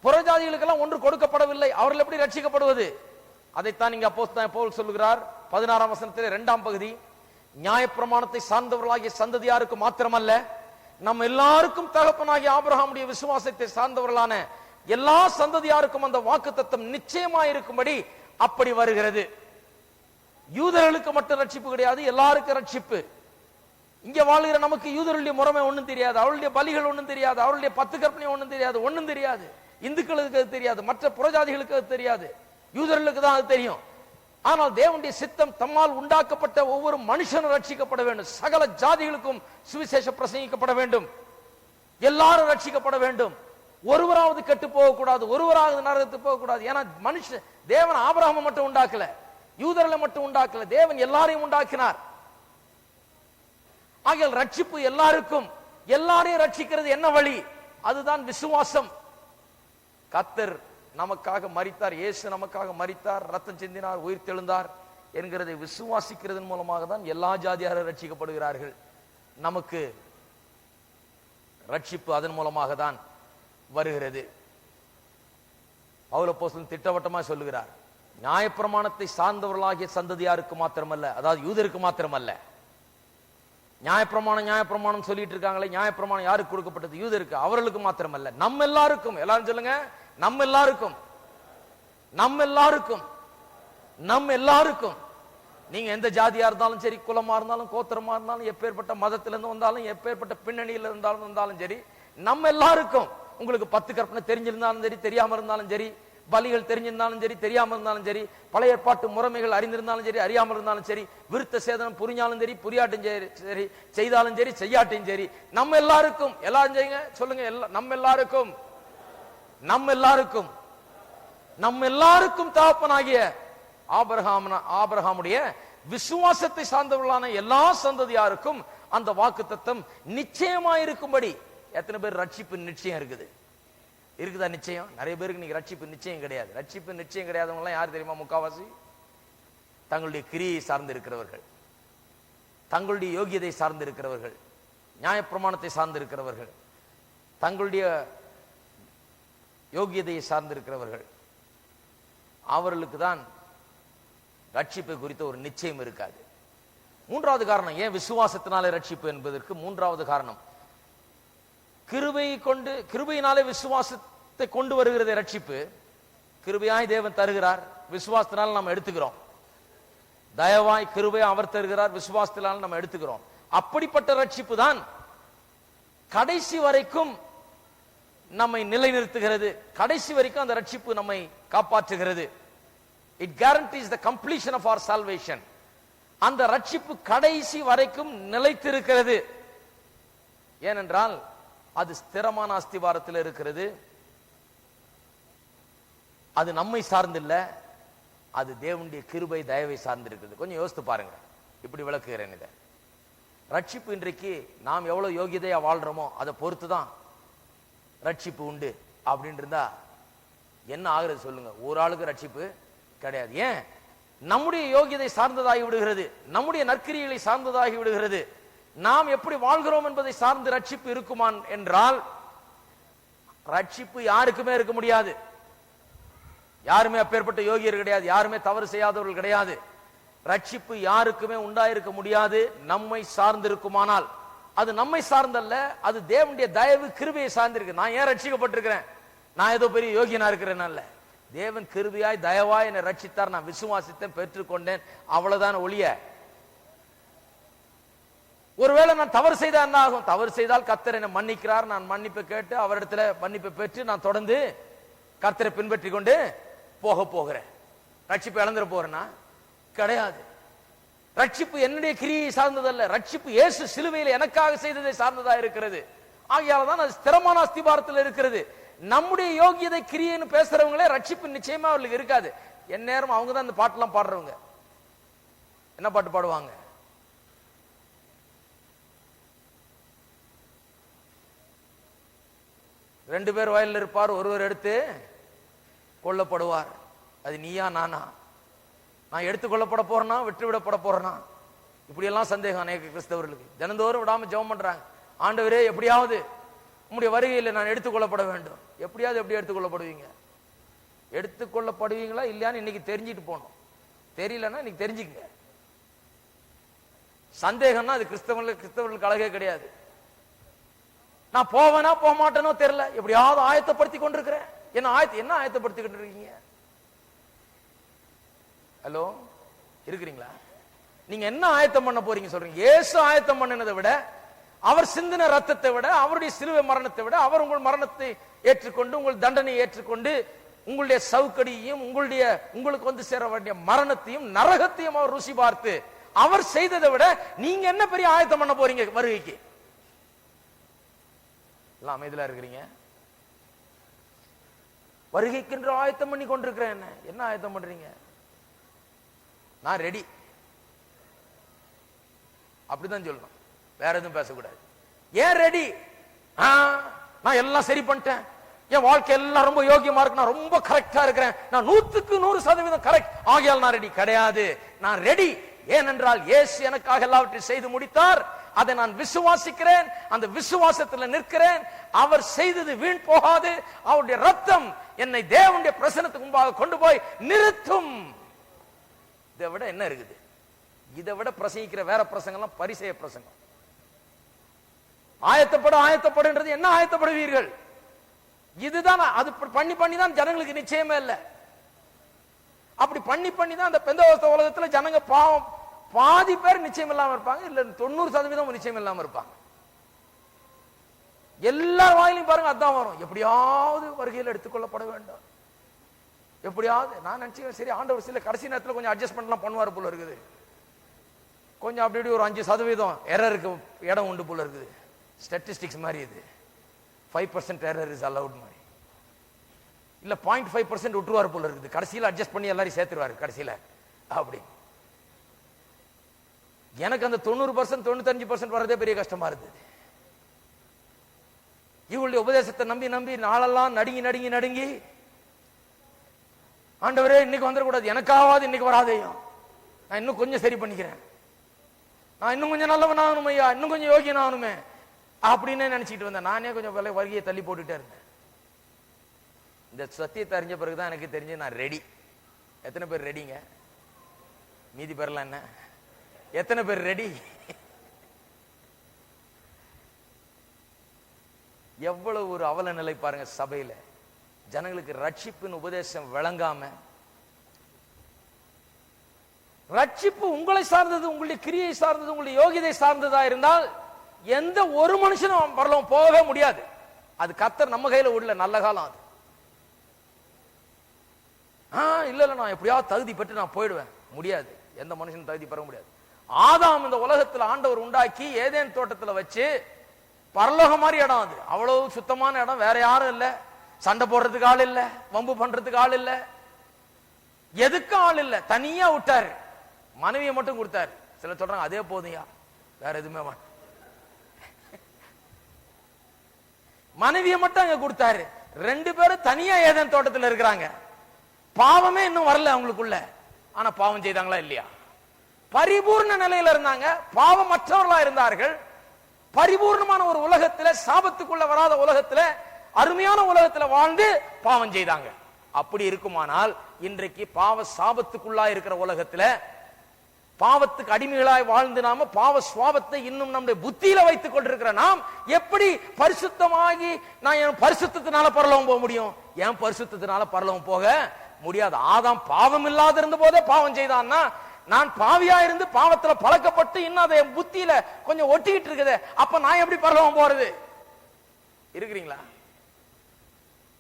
புறஜாதிகளுக்கெல்லாம் ஒன்று கொடுக்கப்படவில்லை. அவர்கள் எப்படி ரட்சிக்கப்படுவது? அதைத்தான் இங்க அப்போஸ்தலன் பவுல் சொல்லுகிறார் 16ஆம் வசனத்திலே 2ஆம் பகுதி. நியாயப்பிரமாணத்தை சார்ந்தவர்களாகிய சந்ததியாருக்கு மாத்திரமல்ல, நம்ம எல்லாருக்கும் தகப்பனாகிய ஆபிரகாமுடைய விசுவாசத்தை சார்ந்தவர்களான எல்லா சந்ததியாருக்கும் அந்த வாக்குத்தத்தம் நிச்சயமாயிருக்கும்படி அப்படி வருகிறது. யூதர்களுக்கு மட்டும் ரட்சிப்பு கிடையாது, எல்லாருக்கும் ரட்சிப்பு. இங்க வாழ்கிற நமக்கு யூதர்களுடைய முறைமை ஒண்ணும் தெரியாது, அவருடைய பலிகள் ஒண்ணும் தெரியாது, அவருடைய 10 கற்பனை ஒண்ணும் தெரியாது, ஒண்ணும் தெரியாது. இந்துக்களுக்கு அது தெரியாது, மற்ற புறஜாதிகளுக்கு அது தெரியாது, யூதர்களுக்கு தான் அது தெரியும். ஆனால் தேவனுடைய சித்தம் தம்மால் உண்டாக்கப்பட்ட ஒவ்வொரு மனுஷனும் ரட்சிக்கப்பட வேண்டும். சகல ஜாதிகளுக்கும் சுவிசேஷ பிரசங்கிக்கப்பட வேண்டும். எல்லாரும் ரட்சிக்கப்பட வேண்டும். ஒருவராவது கெட்டு போகக்கூடாது, ஒருவராவது நரகத்துக்கு போகக்கூடாது. ஏன்னா மனுஷன், தேவன் ஆபிரகாமை மட்டும் உண்டாக்கல, யூதர்களை மட்டும் உண்டாக்கல, தேவன் எல்லாரையும் உண்டாக்கினார். ஆகையால் ரட்சிப்பு எல்லாருக்கும். எல்லாரையும் ரட்சிக்கிறது என்ன வழி? அதுதான் விசுவாசம். கர்த்தர் நமக்காக மரித்தார், இயேசு நமக்காக மரித்தார், ரத்தம் சிந்தினார், உயிர் தெழுந்தார் என்கிறதை விசுவாசிக்கிறதன் மூலமாக தான் எல்லா ஜாதியாரும் ரட்சிக்கப்படுகிறார்கள். நமக்கு ரட்சிப்பு அதன் மூலமாக தான் வருகிறது. பவுல் அப்போஸ்தலன் திட்டவட்டமா சொல்லுகிறார், நியாயப்பிரமாணத்தை சார்ந்தவர்களாகிய சந்ததியாருக்கு மாத்திரமல்ல, அதாவது யூதருக்கு மாத்திரமல்ல. நியாயப்பிரமாணம் சொல்லிட்டு இருக்காங்களே, நியாயப்பிரமாணம் யாருக்கு கொடுக்கப்பட்டது? யூதருக்கு. அவர்களுக்கு மாத்திரமல்ல, நம்ம எல்லாருக்கும். எல்லாரும் சொல்லுங்க, நம்ம எல்லாருக்கும். நம்ம எல்லாருக்கும், நம்ம எல்லாருக்கும். நீங்க எந்த ஜாதியா இருந்தாலும் சரி, குலமா இருந்தாலும், கோத்திரமா இருந்தாலும், எப்பேற்பட்ட மதத்திலிருந்து வந்தாலும், எப்பேற்பட்ட பின்னணியில இருந்தாலும் சரி, நம்ம எல்லாருக்கும். உங்களுக்கு 10 கற்பனை தெரிஞ்சிருந்தாலும் சரி, தெரியாம இருந்தாலும் சரி, பலிகள் தெரிஞ்சிருந்தாலும் சரி, தெரியாம இருந்தாலும் சரி, பழைய ஏற்பாட்டு முறைமைகள் அறிந்திருந்தாலும் சரி, அறியாமல் இருந்தாலும் சரி, விருத்த சேதனம் புரிஞ்சாலும் சரி, புரியாட்டும் சரி, செய்தாலும் சரி, செய்யாட்டும் சரி, நம்ம எல்லாருக்கும். எல்லாரும் செய்யுங்க, சொல்லுங்க, நம்ம எல்லாருக்கும், நம்ம எல்லாருக்கும், நம்ம எல்லாருக்கும் தகப்பனாகிய ஆபிரகாமுடைய விசுவாசத்தை சார்ந்தவர்களான எல்லா சந்ததியாருக்கும் அந்த வாக்குத்தத்தம் நிச்சயமாயிருக்கும்படி. எத்தனை பேர் ரட்சிப்பு நிச்சயம் இருக்குது? இருக்குதா நிச்சயம்? நிறைய பேருக்கு நீங்க ரட்சிப்பு நிச்சயம் கிடையாது. ரட்சிப்பு நிச்சயம் கிடையாதவங்க எல்லாம் யார் தெரியுமா? முக்காவாசி தங்களுடைய கிரியை சார்ந்து இருக்கிறவர்கள், தங்களுடைய யோகியதை சார்ந்து இருக்கிறவர்கள், நியாயப்பிரமாணத்தை சார்ந்து இருக்கிறவர்கள், தங்களுடைய யோகியதையை சார்ந்து இருக்கிறவர்கள். அவர்களுக்கு தான் ரட்சிப்பை குறித்த ஒரு நிச்சயம் இருக்காது. மூன்றாவது காரணம், ஏன் விசுவாசத்தினாலே ரட்சிப்பு என்பதற்கு மூன்றாவது காரணம், கிருபையினாலே விசுவாசத்தை கொண்டு வருகிறது ரட்சிப்பு. கிருபையாய் தேவன் தருகிறார், விசுவாசத்தினால் நம்ம எடுத்துக்கிறோம். தயவாய் கிருபையை அவர் தருகிறார், விசுவாசத்தினால் நம்ம எடுத்துக்கிறோம். அப்படிப்பட்ட ரட்சிப்பு தான் கடைசி வரைக்கும் நம்மை நிலைநிறுத்துகிறது. கடைசி வரைக்கும் அந்த ரட்சிப்பு நம்மை காப்பாற்றுகிறது. It guarantees the completion of our salvation. அந்த ரட்சிப்பு கடைசி வரைக்கும் நிலைத்திருக்கிறது. ஏனென்றால் அது ஸ்திரமான அஸ்திவாரத்தில் இருக்கிறது. அது நம்மை சார்ந்தில்ல, அது தேவனுடைய கிருபை தயவை சார்ந்திருக்கிறது. கொஞ்சம் யோசித்து பாருங்க. இப்படி விளக்குகிறேன் இதை. ரட்சிப்பு இன்றைக்கு நாம் எவ்வளவு யோகியதையா வாழ்றோமோ அதை பொறுத்து தான் ரட்சிப்பு உண்டு. அப்படின்னு இருந்தா என்ன ஆகுறது சொல்லுங்க? ஒரு ஆளுக்கு ரட்சிப்பு கிடையாது. ஏன்? நம்முடைய யோகியதை சார்ந்ததாகி விடுகிறது, நம்முடைய நற்கிரிகளை சார்ந்ததாகி விடுகிறது. நாம் எப்படி வாழ்கிறோம் என்பதை சார்ந்து ரட்சிப்பு இருக்குமான் என்றால் ரட்சிப்பு யாருக்குமே இருக்க முடியாது. யாருமே அப்பேற்பட்ட யோகியர் கிடையாது, யாருமே தவறு செய்யாதவர்கள் கிடையாது. ரட்சிப்பு யாருக்குமே உண்டாயிருக்க முடியாது நம்மை சார்ந்திருக்குமானால். அது நம்மை சார்ந்தல்ல, அது தேவனுடைய தயவு கிருபையை சார்ந்திருக்கு. நான் ஏன் ரட்சிக்கப்பட்டிருக்கிறேன்? நான் ஏதோ பெரிய யோகியனா இருக்கிறேன் அல்ல. தேவன் கிருபையாய் தயவாய் என்னை ரட்சித்தார், நான் விசுவாசித்தேன், பெற்றுக்கொண்டேன், அவ்வளவுதான் ஒழிய ஒருவேளை நான் தவறு செய்தா என்ன ஆகும்? தவறு செய்தால் கர்த்தர் என்னை மன்னிக்கிறார், நான் மன்னிப்பை கேட்டு அவரிடத்துல மன்னிப்பை பெற்று நான் தொடர்ந்து கர்த்தரை பின்பற்றி கொண்டு போகிறேன். ரட்சிப்பு இழந்துட போறேன்னா கிடையாது. ரட்சிப்பு என்னுடைய கிரியை சார்ந்ததல்ல, ரட்சிப்பு இயேசு சிலுவையில் எனக்காக செய்ததை சார்ந்ததா இருக்கிறது. ஆகையால்தான் அது ஸ்திரமான அஸ்திபாரத்தில் இருக்கிறது. நம்முடைய யோகியதை கிரியைன்னு பேசுறவங்களே ரட்சிப்பு நிச்சயமா அவர்களுக்கு இருக்காது. என் நேரம் அவங்க தான் இந்த பாட்டெல்லாம் பாடுறவங்க. என்ன பாட்டு பாடுவாங்க? ரெண்டு பேர் வயலில் இருப்பார், ஒருவர் எடுத்து கொல்லப்படுவார். அது நீயா நானா? நான் எடுத்து கொள்ளப்பட போறேனா விட்டு விடப்பட போறேனா? இப்படி எல்லாம் சந்தேகம் அநேக கிறிஸ்தவர்களுக்கு. தினந்தோறும் விடாம ஜெபம் பண்றாங்க, ஆண்டவரே எப்படியாவது உம்முடைய வருகையில் நான் எடுத்துக்கொள்ளப்பட வேண்டும். எப்படியாவது எப்படி எடுத்துக்கொள்ளப்படுவீங்க? எடுத்துக்கொள்ளப்படுவீங்களா இல்லையான்னு இன்னைக்கு தெரிஞ்சுட்டு போகணும். தெரியலன்னா இன்னைக்கு தெரிஞ்சுக்கங்க. சந்தேகம்னா அது கிறிஸ்தவர்களுக்கு அழகே கிடையாது. நான் போவேனா போக மாட்டேனோ தெரியல, எப்படியாவது ஆயத்தப்படுத்தி கொண்டிருக்கிறேன். என்ன ஆயத்தப்படுத்தி கொண்டிருக்கீங்க? ஹலோ, இருக்கிறீங்களா? நீங்க என்ன ஆயத்தம் பண்ண போறீங்க சொல்றீங்க? இயேசு ஆயத்தம் பண்ணினதை விட, அவர் சிந்தின ரத்தத்தை விட, அவருடைய சிலுவை மரணத்தை விட, அவர் உங்கள் மரணத்தை ஏற்றுக்கொண்டு உங்கள் தண்டனை ஏற்றுக்கொண்டு உங்களுடைய சவுக்கடியையும் உங்களுக்கு வந்து சேர வேண்டிய மரணத்தையும் நரகத்தையும் அவர் ருசி பார்த்து அவர் செய்ததை விட நீங்க என்ன பெரிய ஆயத்தம் பண்ண போறீங்க வருகைக்கு? எல்லாம் அமைதியா இருக்கிறீங்க. வருகைக்கென்று ஆயத்தம் பண்ணி கொண்டிருக்கிறேன். என்ன ஆயத்தம் பண்றீங்க? நான் ரெடி, அப்படிதான் சொல்லணும், வேற எதுவும் பேசக்கூடாது. ஏன் ரெடி? நான் எல்லாம் சரி பண்ணிட்டேன், என் வாழ்க்கை எல்லாம் ரொம்ப யோகியமா இருக்கு, நான் ரொம்ப கரெக்டா இருக்கிறேன், நான் 100% கரெக்ட், ஆகையால் நான் ரெடி கிடையாது. நான் ரெடி. ஏனென்றால் இயேசு எனக்காக எல்லாவற்றையும் செய்து முடித்தார். அதை நான் விசுவாசிக்கிறேன், அந்த விசுவாசத்தில் நிற்கிறேன். அவர் செய்தது வீண் போகாது. அவருடைய ரத்தம் என்னை தேவனுடைய பிரசன்னத்துக்கு முன்பாக கொண்டு போய் நிறுத்தும். இதை விட என்ன இருக்குது? இதை விட பிரசங்கிக்கிற வேற பிரசங்கம்லாம் பரிசேய பிரசங்கம். ஆயத்தப்படுன்றது என்ன? ஆயத்தப்படுவீர்கள். இதுதான். அது பண்ணி தான் ஜனங்களுக்கு நிச்சயமே இல்லை. அப்படி பண்ணி தான் அந்த பெந்தகோஸ்தே உலகத்துல ஜனங்க பாவம் பாதி பேர் நிச்சயம் இல்லாம இருப்பாங்க, இல்ல 90% நிச்சயம் இல்லாம இருப்பாங்க. எல்லார் வாயிலையும் பாருங்க அதான் வரும், எப்படியாவது வருகையில் எடுத்துக்கொள்ளப்பட வேண்டும். எப்படியாவது. நான் நினைச்சேன் சரி ஆண்டவர் சில கடைசி நேரத்தில் கொஞ்சம் அட்ஜஸ்ட்மெண்ட்லாம் பண்ணுவார் போல இருக்குது, கொஞ்சம் அப்படி ஒரு 5% எரருக்கு இடம் உண்டு போல இருக்குது. ஸ்டாட்டிஸ்டிக்ஸ் மாதிரி இது 5% எரர் இஸ் அலவுட் மாதிரி, இல்ல 0.5% விட்டுருவார் போல இருக்குது. கடைசியில் அட்ஜஸ்ட் பண்ணி எல்லாரையும் சேர்த்துருவாரு கடைசியில். அப்படி எனக்கு அந்த 90% 95% வரதே பெரிய கஷ்டமா இருந்தது. இவளுடைய உபதேசத்தை நம்பி நாளெல்லாம் நடுங்கி ஆண்டவரே இன்னைக்கு வந்துடக்கூடாது, எனக்காவது இன்னைக்கு வராதையும், நான் இன்னும் கொஞ்சம் சரி பண்ணிக்கிறேன், நான் இன்னும் கொஞ்சம் நல்லவன் ஆகணும் ஐயா, இன்னும் கொஞ்சம் யோகியன் ஆகணுமே அப்படின்னு நினைச்சிட்டு வந்தேன். நானே கொஞ்சம் வருகையை தள்ளி போட்டுட்டே இருந்தேன். இந்த சத்தியத்தை அறிஞ்ச பிறகுதான் எனக்கு தெரிஞ்சு நான் ரெடி. எத்தனை பேர் ரெடிங்க? மீதி பேர்லாம் என்ன? எத்தனை பேர் ரெடி? எவ்வளவு ஒரு அவல நிலை பாருங்க சபையில. ஜனங்களுக்கு ரட்சிப்பின் உபதேசம் விளங்காம, ரட்சிப்பு உங்களை சார்ந்தது, உங்களுடைய கிரியை சார்ந்தது, உங்களுடைய யோகியதை சார்ந்ததா இருந்தால் எந்த ஒரு மனுஷனும் பரலோகம் போகவே முடியாது. அது கர்த்தர் நம்ம கையில உள்ள நல்ல காலம் அது. இல்ல நான் எப்படியாவது தகுதி பெற்று நான் போயிடுவேன், முடியாது. எந்த மனுஷனும் தகுதி பெற முடியாது. ஆதாம் இந்த உலகத்தில் ஆண்டவர் உண்டாக்கி ஏதேன் தோட்டத்தில் வச்சு பரலோகம் மாதிரி இடம், அது அவ்வளவு சுத்தமான இடம், வேற யாரும் இல்ல, சண்டை போடுறதுக்கு ஆள் இல்ல, வம்பு பண்றதுக்கு ஆள் இல்ல, எதுக்கு ஆள் இல்ல, தனியா விட்டாரு, மனைவியை மட்டும் கொடுத்தாரு. சில சொல்றாங்க அதே போதுயா, வேற எதுவுமே, மனைவியை மட்டும் அங்க கொடுத்தாரு. 2 பேரும் தனியா ஏதேன் தோட்டத்தில் இருக்கிறாங்க. பாவமே இன்னும் வரல அவங்களுக்குள்ள. ஆனா பாவம் செய்தாங்களா இல்லையா? பரிபூர்ண நிலையில இருந்தாங்க, பாவமற்றவர்களா இருந்தார்கள். பரிபூர்ணமான ஒரு உலகத்துல, சாபத்துக்குள்ள வராத உலகத்துல, அருமையான உலகத்துல வாழ்ந்து பாவம் செய்தாங்க. அப்படி இருக்குமானால் இன்றைக்கு பாவ சாபத்துக்குள்ளா இருக்கிற உலகத்துல பாவத்துக்கு அடிமைகளாய் வாழ்ந்து நாம பாவ சுவாபத்தை இன்னும் நம்முடைய புத்தியில வைத்துக் கொண்டிருக்கிற நாம் எப்படி பரிசுத்தமாகி நான் என் பரிசுத்தத்தினால பரலோகம் போக முடியும்? என் பரிசுத்தத்தினால பரலோகம் போக முடியாது. ஆதாம் பாவம் இல்லாத இருந்த போதே பாவம் செய்தான்னா நான் பாவியா இருந்து பாவத்துல பழக்கப்பட்டு இன்னும் அதை என் புத்தியில கொஞ்சம் ஒட்டிக்கிட்டு இருக்குது. அப்ப நான் எப்படி பரலோகம் போறது? இருக்கிறீங்களா?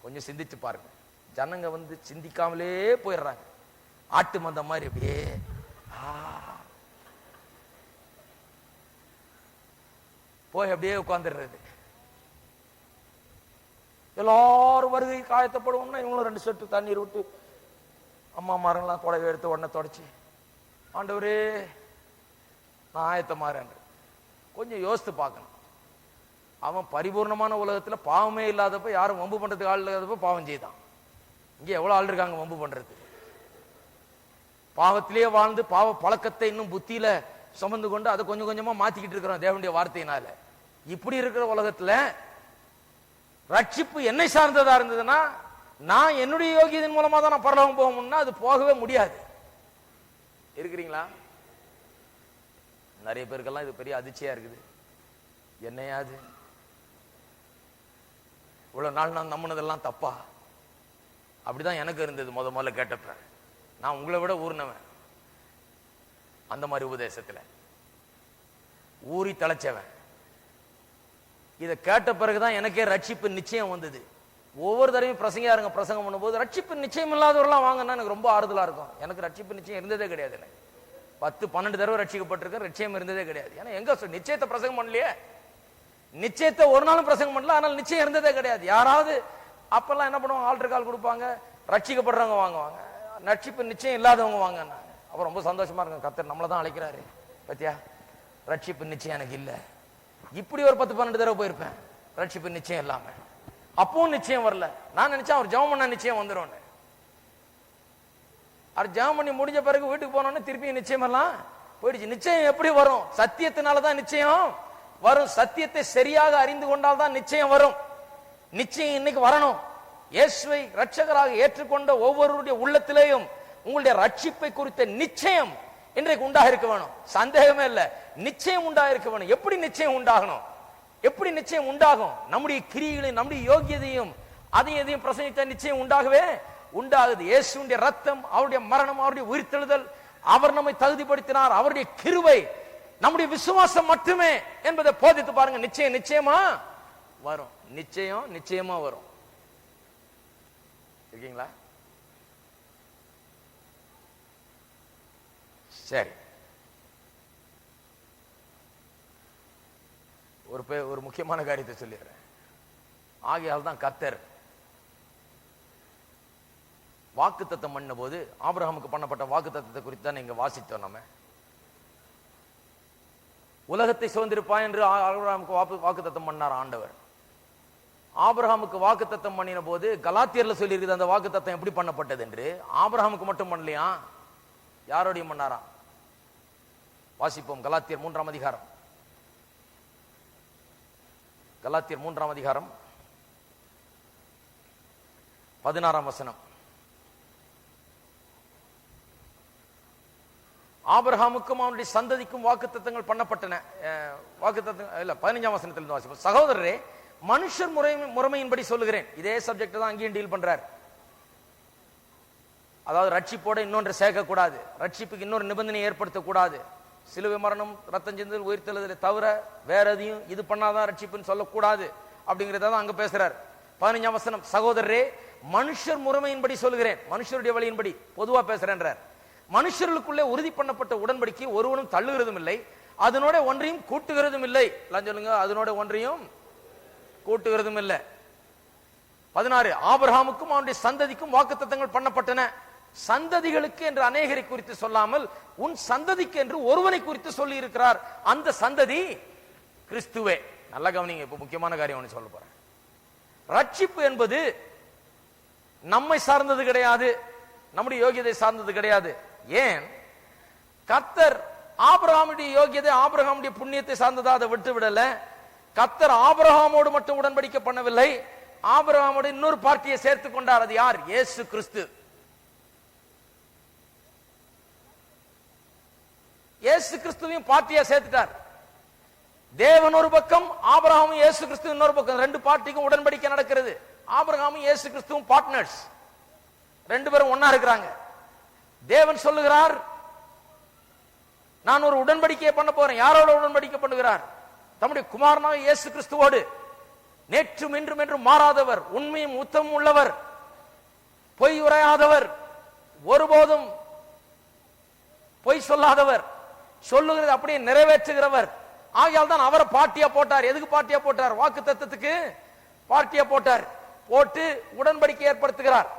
கொஞ்சம் சிந்திச்சு பாருங்க. ஜனங்க சிந்திக்காமலே போயிடுறாங்க. ஆட்டு மந்த மாதிரி அப்படியே போய் அப்படியே உட்கார்ந்துடுறது. எல்லாரும் வருகை காயத்தப்படுவோம்னா இவங்களும் 2 சொட்டு தண்ணீர் விட்டு அம்மா மாரெல்லாம் புடவை எடுத்து உடனே தொடச்சி, ஆண்டவரே நான் ஆயத்தமாறேன். கொஞ்சம் யோசித்து பார்க்கணும். அவன் பரிபூர்ணமான உலகத்துல பாவமே இல்லாதப்ப, யாரும் வம்பு பண்றதுக்கு ஆள் இல்லாதப்ப பாவம் செய்தான். இங்க எவ்வளவு ஆள் இருக்காங்க வம்பு பண்றது? பாவத்திலேயே வாழ்ந்து பாவ பழக்கத்தை இன்னும் புத்தியில சுமந்து கொண்டு அதை கொஞ்சம் கொஞ்சமா மாத்திக்கிட்டு இருக்கிறோம் தேவனுடைய வார்த்தையினால. இப்படி இருக்கிற உலகத்துல ரட்சிப்பு என்னை சார்ந்ததா இருந்ததுன்னா, நான் என்னுடைய யோகியத்தின் மூலமா தான் நான் பரலோகம் போகணும்னா அது போகவே முடியாது. இருக்கிறீங்களா? நிறைய பேருக்கெல்லாம் இது பெரிய அதிர்ச்சியா இருக்குது. என்னையாது இவ்வளவு நாள் நான் நம்பினதெல்லாம் தப்பா? அப்படிதான் எனக்கு இருந்தது முதல்ல கேட்டப்ப. நான் உங்களை விட ஊர்னவன். அந்த மாதிரி உபதேசத்துல ஊறி தலைச்சவன். இதை கேட்ட பிறகுதான் எனக்கே ரட்சிப்பு நிச்சயம் வந்தது. ஒவ்வொரு தடவையும் பிரசங்க பிரசங்கம் பண்ணும்போது ரட்சிப்பு நிச்சயம் இல்லாதவரெல்லாம் வாங்கன்னா எனக்கு ரொம்ப ஆறுதலா இருக்கும். எனக்கு ரட்சிப்பு நிச்சயம் இருந்ததே கிடையாது. எனக்கு 10-12 தடவை ரட்சிக்கப்பட்டிருக்கேன். நிச்சயம் இருந்ததே கிடையாது. ஏன்னா எங்க நிச்சயத்தை பிரசங்கம் பண்ணலையே. நிச்சயத்தை ஒரு நாளும் பிரசங்கம் பண்ணல. ஆனால் நிச்சயம் இருந்ததே கிடையாது. யாராவது அப்பெல்லாம் என்ன பண்ணுவாங்க? ஆல்டர் கால் கொடுப்பாங்க. ரட்சிக்கப்படுறவங்க வாங்குவாங்க, ரட்சிப்பு நிச்சயம் இல்லாதவங்க வாங்க. அப்ப ரொம்ப சந்தோஷமா இருக்கும். கர்த்தர் நம்மளை தான் அழைக்கிறாரு. பத்தியா, ரட்சிப்பு நிச்சயம் எனக்கு இல்ல. இப்படி ஒரு 10-12 தடவை போயிருப்பேன் ரட்சிப்பு நிச்சயம் இல்லாம. அப்பவும் நிச்சயம் வரல. நான் நினைச்சேன் அவர் ஜெபம் பண்ண நிச்சயம் வந்துடும். அவர் ஜெபம் பண்ணி முடிஞ்ச பிறகு வீட்டுக்கு போனோன்னு திருப்பி நிச்சயம் எல்லாம் போயிடுச்சு. நிச்சயம் எப்படி வரும்? சத்தியத்தினாலதான் நிச்சயம் வரும். சத்தியத்தை சரியாக அறிந்து கொண்டால் தான் நிச்சயம் வரும். நிச்சயம் இன்னைக்கு வரணும். இயேசுவை இரட்சகராக ஏற்றுக்கொண்ட ஒவ்வொருடைய உள்ளத்திலேயும் உங்களுடைய ரட்சிப்பை குறித்த நிச்சயம் இன்றைக்கு உண்டாக இருக்க வேணும். சந்தேகமே இல்ல, நிச்சயம் உண்டாக இருக்க வேணும். எப்படி நிச்சயம் உண்டாகணும்? எப்படி நிச்சயம் உண்டாகும்? நம்முடைய கிரியைகளையும் நம்முடைய யோகியதையும் அதையும் எதையும் பிரசங்கித்த நிச்சயம் உண்டாகவே உண்டாகுது. இயேசுடைய ரத்தம், அவருடைய மரணம், அவருடைய உயிர்த்தெழுதல், அவர் நம்மை தகுதிப்படுத்தினார், அவருடைய கிருபை, நம்முடைய விசுவாசம் மட்டுமே என்பதை போதித்து பாருங்க. நிச்சயம் நிச்சயமா வரும். நிச்சயம் நிச்சயமா வரும். இருக்கீங்களா? சரி, ஒரு முக்கியமான காரியத்தை சொல்லிடுறேன். ஆகையால் தான் கர்த்தர் வாக்குத்தத்தம் பண்ண போது ஆபிரகாமுக்கு பண்ணப்பட்ட வாக்குத்தத்தத்தை குறித்து தான் நீங்க வாசித்தோம். நம்ம உலகத்தை சுதந்திரிப்பாய் என்று ஆபிரகாமுக்கு வாக்குத்தத்தம் பண்ணார் ஆண்டவர். ஆபிரகாமுக்கு வாக்குத்தத்தம் பண்ணின போது கலாத்தியர்ல சொல்லி இருக்குது அந்த வாக்குத்தத்தம் எப்படி பண்ணப்பட்டது என்று. ஆபிரகாமுக்கு மட்டும் பண்ணலையா, யாரோடையும் பண்ணாரா? வாசிப்போம். கலாத்தியர் 3ஆம் அதிகாரம். கலாத்தியர் 3ஆம் அதிகாரம் 16ஆம் வசனம். ஆபிரகாமுக்கும் அவனுடைய சந்ததிக்கும் வாக்குத்தத்தங்கள் பண்ணப்பட்டன. வாக்குத்தத்தம் இல்ல, 15ஆம் வசனத்திலிருந்து வாசிப்போம். சகோதரரே, மனுஷர் முறைமையின்படி சொல்லுகிறேன். இதே சப்ஜெக்ட் தான் அங்கேயும் டீல் பண்றார். அதாவது ரட்சிப்போட இன்னொன்று சேர்க்க கூடாது, ரட்சிப்புக்கு இன்னொரு நிபந்தனை ஏற்படுத்தக்கூடாது. சிலுவை மரணம், ரத்தம் சிந்துதல், உயிர்த்தெழுதலை தவிர வேற எதையும் இது பண்ணாதான் ரட்சிப்புன்னு சொல்லக்கூடாது அப்படிங்கிறத தான் அங்க பேசுறார். 15ஆம் வசனம். சகோதரரே, மனுஷர் முறைமையின்படி சொல்லுகிறேன். மனுஷருடைய வழியின்படி பொதுவா பேசுறேன்றார். மனுஷர்களுக்குள்ளே உறுதி பண்ணப்பட்ட உடன்படிக்கை ஒருவனும் தள்ளுகிறதும் இல்லை, அதனோட ஒன்றையும் கூட்டுகிறதும் இல்லை. சொல்லுங்க, அதனோட ஒன்றையும் கூட்டுகிறதும் இல்லை. 16. ஆபிரகாமுக்கும் அவனுடைய சந்ததிக்கும் வாக்குத்தத்தங்கள் பண்ணப்பட்டன. சந்ததிகளுக்கு என்று அநேகரை குறித்து சொல்லாமல் உன் சந்ததிக்கு என்று ஒருவனை குறித்து சொல்லி இருக்கிறார். அந்த சந்ததி கிறிஸ்துவே. நல்ல கவனிங்க, இப்ப முக்கியமான காரியம் ஒன்று சொல்ல போறேன். ரட்சிப்பு என்பது நம்மை சார்ந்தது கிடையாது, நம்முடைய யோகியதை சார்ந்தது கிடையாது. ஏன்? கர்த்தர் ஆபிரகாமுடைய யோகியதை, ஆபிரகாமுடைய புண்ணியத்தை சார்ந்ததா அதை விட்டு விடல. கர்த்தர் ஆபிரகாமோடு மட்டும் உடன்படிக்கை பண்ணவில்லை, ஆபிரகாமோடு இன்னொரு பார்ட்டியை சேர்த்துக் கொண்டார். அது யார்? இயேசு கிறிஸ்து. இயேசு கிறிஸ்துவையும் பார்ட்டியா சேர்த்துட்டார். தேவன் ஒரு பக்கம், ஆபிரகாமும் இயேசு கிறிஸ்து இன்னொரு பக்கம். 2 பார்ட்டிக்கும் உடன்படிக்கை நடக்கிறது. ஆபிரகாமும் இயேசு கிறிஸ்துவும் பார்ட்னர்ஸ், 2 பேரும் ஒன்னா இருக்கிறாங்க. தேவன் சொல்லுகிறார், நான் ஒரு உடன்படிக்கையை பண்ண போறேன். யாரோட உடன்படிக்கை பண்ணுகிறார்? தம்முடைய குமாரனாக இயேசு கிறிஸ்துவோடு. நேற்றும் இன்றும் என்றும் மாறாதவர், உண்மையும் உத்தமும் உள்ளவர், பொய் உரையாதவர், ஒருபோதும் பொய் சொல்லாதவர், சொல்லுகிறது அப்படியே நிறைவேற்றுகிறவர். ஆகையால் தான் அவரை பாட்டியா போட்டார். எதுக்கு பாட்டியா போட்டார்? வாக்கு தத்தத்துக்கு பாட்டியா போட்டார். போட்டு உடன்படிக்கை ஏற்படுத்துகிறார்.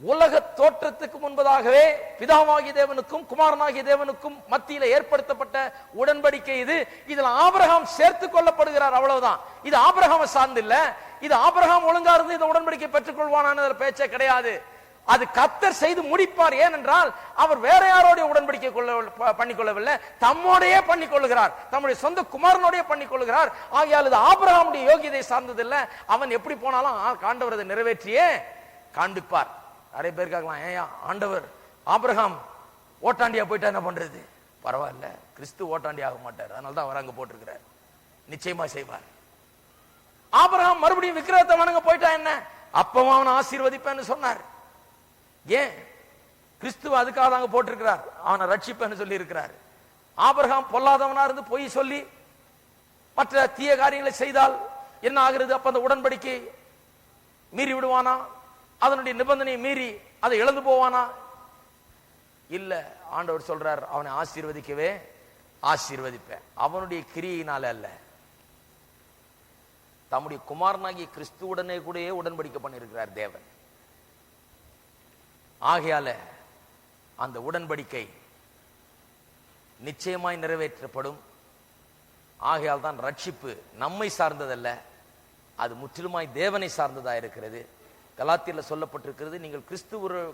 உலக தோற்றத்துக்கு முன்பதாகவே பிதாவாகிய தேவனுக்கும் குமாரனாகிய தேவனுக்கும் மத்தியில ஏற்படுத்தப்பட்ட உடன்படிக்கை இது. இதுல ஆபிரகாம் சேர்த்துக் கொள்ளப்படுகிறார். அவ்வளவுதான். இது ஆபிரகாம் சார்ந்து இல்ல. இது ஆபிரகாம் ஒழுங்கா இருந்து இந்த உடன்படிக்கை பெற்றுக் கொள்வான பேச்சே கிடையாது. அது கர்த்தர் செய்து முடிப்பார். ஏனென்றால் அவர் வேற யாரோடைய உடன்படிக்கை பண்ணிக்கொள்ளவில்லை, தம்மோடையே பண்ணிக்கொள்ளுகிறார், தம்முடைய சொந்த குமாரனோடைய பண்ணிக்கொள்ளுகிறார். ஆகையால் இது ஆபிரகாமுடைய யோகியதை சார்ந்ததில்லை. அவன் எப்படி போனாலும் ஆண்டவர் அதை நிறைவேற்றியே காண்பிப்பார். நிறைய பேர் கேட்கலாம், ஏன் ஆண்டவர் ஆபிரகாம் ஓட்டாண்டியா போயிட்டா என்ன பண்றது? பரவாயில்ல, கிறிஸ்து ஓட்டாண்டி ஆக மாட்டார். அதனாலதான் அவர் அங்க போட்டிருக்கிறார். நிச்சயமா செய்வார். ஆபிரகாம் மறுபடியும் விக்கிரகத்தை வணங்க போயிட்டா என்ன? அப்பவும் அவனை ஆசீர்வதிப்பேன்னு சொன்னார். ஏன்? கிறிஸ்துவ அதுக்காக அங்க போட்டிருக்கிறார். அவனை ரட்சிப்பேன்னு சொல்லி இருக்கிறார். ஆபிரகாம் பொல்லாதவனா இருந்து பொய் சொல்லி மற்ற தீய காரியங்களை செய்தால் என்ன ஆகிறது? அப்ப அந்த உடன்படிக்கை மீறி விடுவானா? அதனுடைய நிபந்தனையை மீறி அதை இழந்து போவானா? இல்ல, ஆண்டவர் சொல்றார், அவனை ஆசீர்வதிக்கவே ஆசீர்வதிப்பேன். அவனுடைய கிரியினால அல்ல, தம்முடைய குமாரனாகிய கிறிஸ்துவுடனே கூட உடன்படிக்கை பண்ணியிருக்கிறார் தேவன். ஆகையால அந்த உடன்படிக்கை நிச்சயமாய் நிறைவேற்றப்படும். ஆகையால் தான் ரட்சிப்பு நம்மை சார்ந்ததல்ல, அது முற்றிலுமாய் தேவனை சார்ந்ததா இருக்கிறது. கலாத்தியர்ல சொல்லப்பட்டிருக்கிறது, நீங்கள்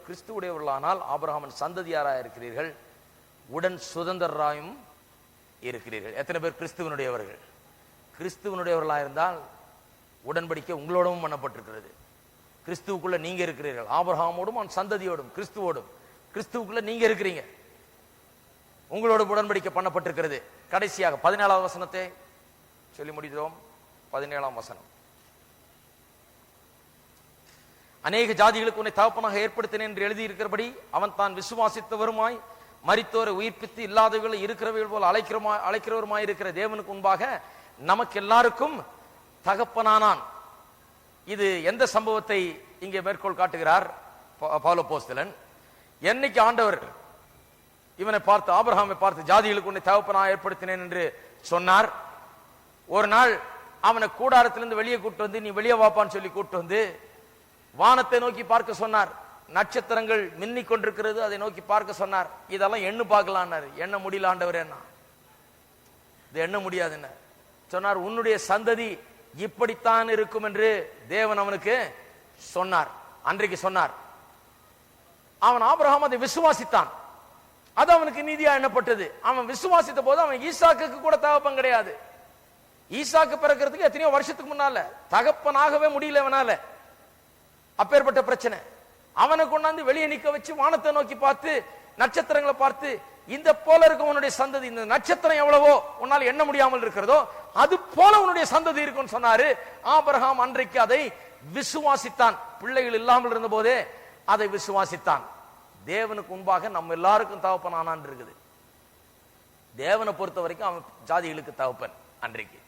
கிறிஸ்துவுடையவர்களானால் ஆபிரகாமின் சந்ததியாராக இருக்கிறீர்கள், உடன் சுதந்திரராயும் இருக்கிறீர்கள். எத்தனை பேர் கிறிஸ்துவனுடையவர்கள்? கிறிஸ்துவனுடையவர்களாக இருந்தால் உடன்படிக்கை உங்களோடவும் பண்ணப்பட்டிருக்கிறது. கிறிஸ்துவுக்குள்ள நீங்க இருக்கிறீர்கள். ஆபிரகாமோடும் அவன் சந்ததியோடும் கிறிஸ்துவோடும். கிறிஸ்துவுக்குள்ள நீங்க இருக்கிறீங்க, உங்களோட உடன்படிக்கை பண்ணப்பட்டிருக்கிறது. கடைசியாக 17ஆம் வசனத்தை சொல்லி முடிக்கிறோம். 17ஆம் வசனம், அநேக ஜாதிகளுக்கு உன்னை தகப்பனாக ஏற்படுத்தினேன் என்று எழுதியிருக்கிறபடி அவன் தான் விசுவாசித்தவருமாய் மரித்தோரை உயிர்ப்பித்து இல்லாதவர்களை இருக்கிறவர்கள் போல் அழைக்கிறவருமாய் இருக்கிற தேவனுக்கு முன்பாக நமக்கு எல்லாருக்கும் தகப்பனானான். இது எந்த சம்பவத்தை இங்கே மேற்கோள் காட்டுகிறார் பவுல் அப்போஸ்தலன்? என்னைக்கு ஆண்டவர் இவனை பார்த்து, ஆபிரகாமை பார்த்து, ஜாதிகளுக்கு உன்னை தகப்பனாக ஏற்படுத்தினேன் என்று சொன்னார், ஒரு நாள் அவனை கூடாரத்திலிருந்து வெளியே கூட்டு வந்து, நீ வெளியே வாப்பான்னு சொல்லி கூட்டு வந்து வானத்தை நோக்கி பார்க்க சொன்னார். நட்சத்திரங்கள் மின்னிக் கொண்டிருக்கிறது, அதை நோக்கி பார்க்க சொன்னார். இதெல்லாம் எண்ணு பார்க்கலான்னாரு. எண்ண முடியல ஆண்டவர், என்ன இது எண்ண முடியாது என்ன சொன்னார். உன்னுடைய சந்ததி இப்படித்தான் இருக்கும் என்று தேவன் அவனுக்கு சொன்னார், அன்றைக்கு சொன்னார். அவன் ஆபிரகாம் அதை விசுவாசித்தான். அது அவனுக்கு நீதியா எண்ணப்பட்டது. அவன் விசுவாசித்த போது அவன் ஈசாக்குக்கு கூட தகப்பன் கிடையாது. ஈசாக்கு பிறக்கிறதுக்கு எத்தனையோ வருஷத்துக்கு முன்னால தகப்பனாகவே முடியல அவனால. அப்பேற்பட்ட பிரச்சனை. அவனை கொண்டாந்து வெளியே நிக்க வச்சு வானத்தை நோக்கி பார்த்து நட்சத்திரங்களை பார்த்து, இந்த போல இருக்கும் உன்னுடைய சந்ததி, இந்த நட்சத்திரம் எவ்வளவோ உன்னால் எண்ண முடியாமல் இருக்கிறதோ அது போல உன்னுடைய சந்ததி இருக்குன்னு சொன்னாரு. ஆபிரகாம் அன்றைக்கு அதை விசுவாசித்தான். பிள்ளைகள் இல்லாமல் இருந்த போதே அதை விசுவாசித்தான். தேவனுக்கு முன்பாக நம்ம எல்லாருக்கும் தகப்பன் ஆனான் இருக்குது. தேவனை பொறுத்த வரைக்கும் அவன் ஜாதிகளுக்கு தகப்பன். அன்றைக்கு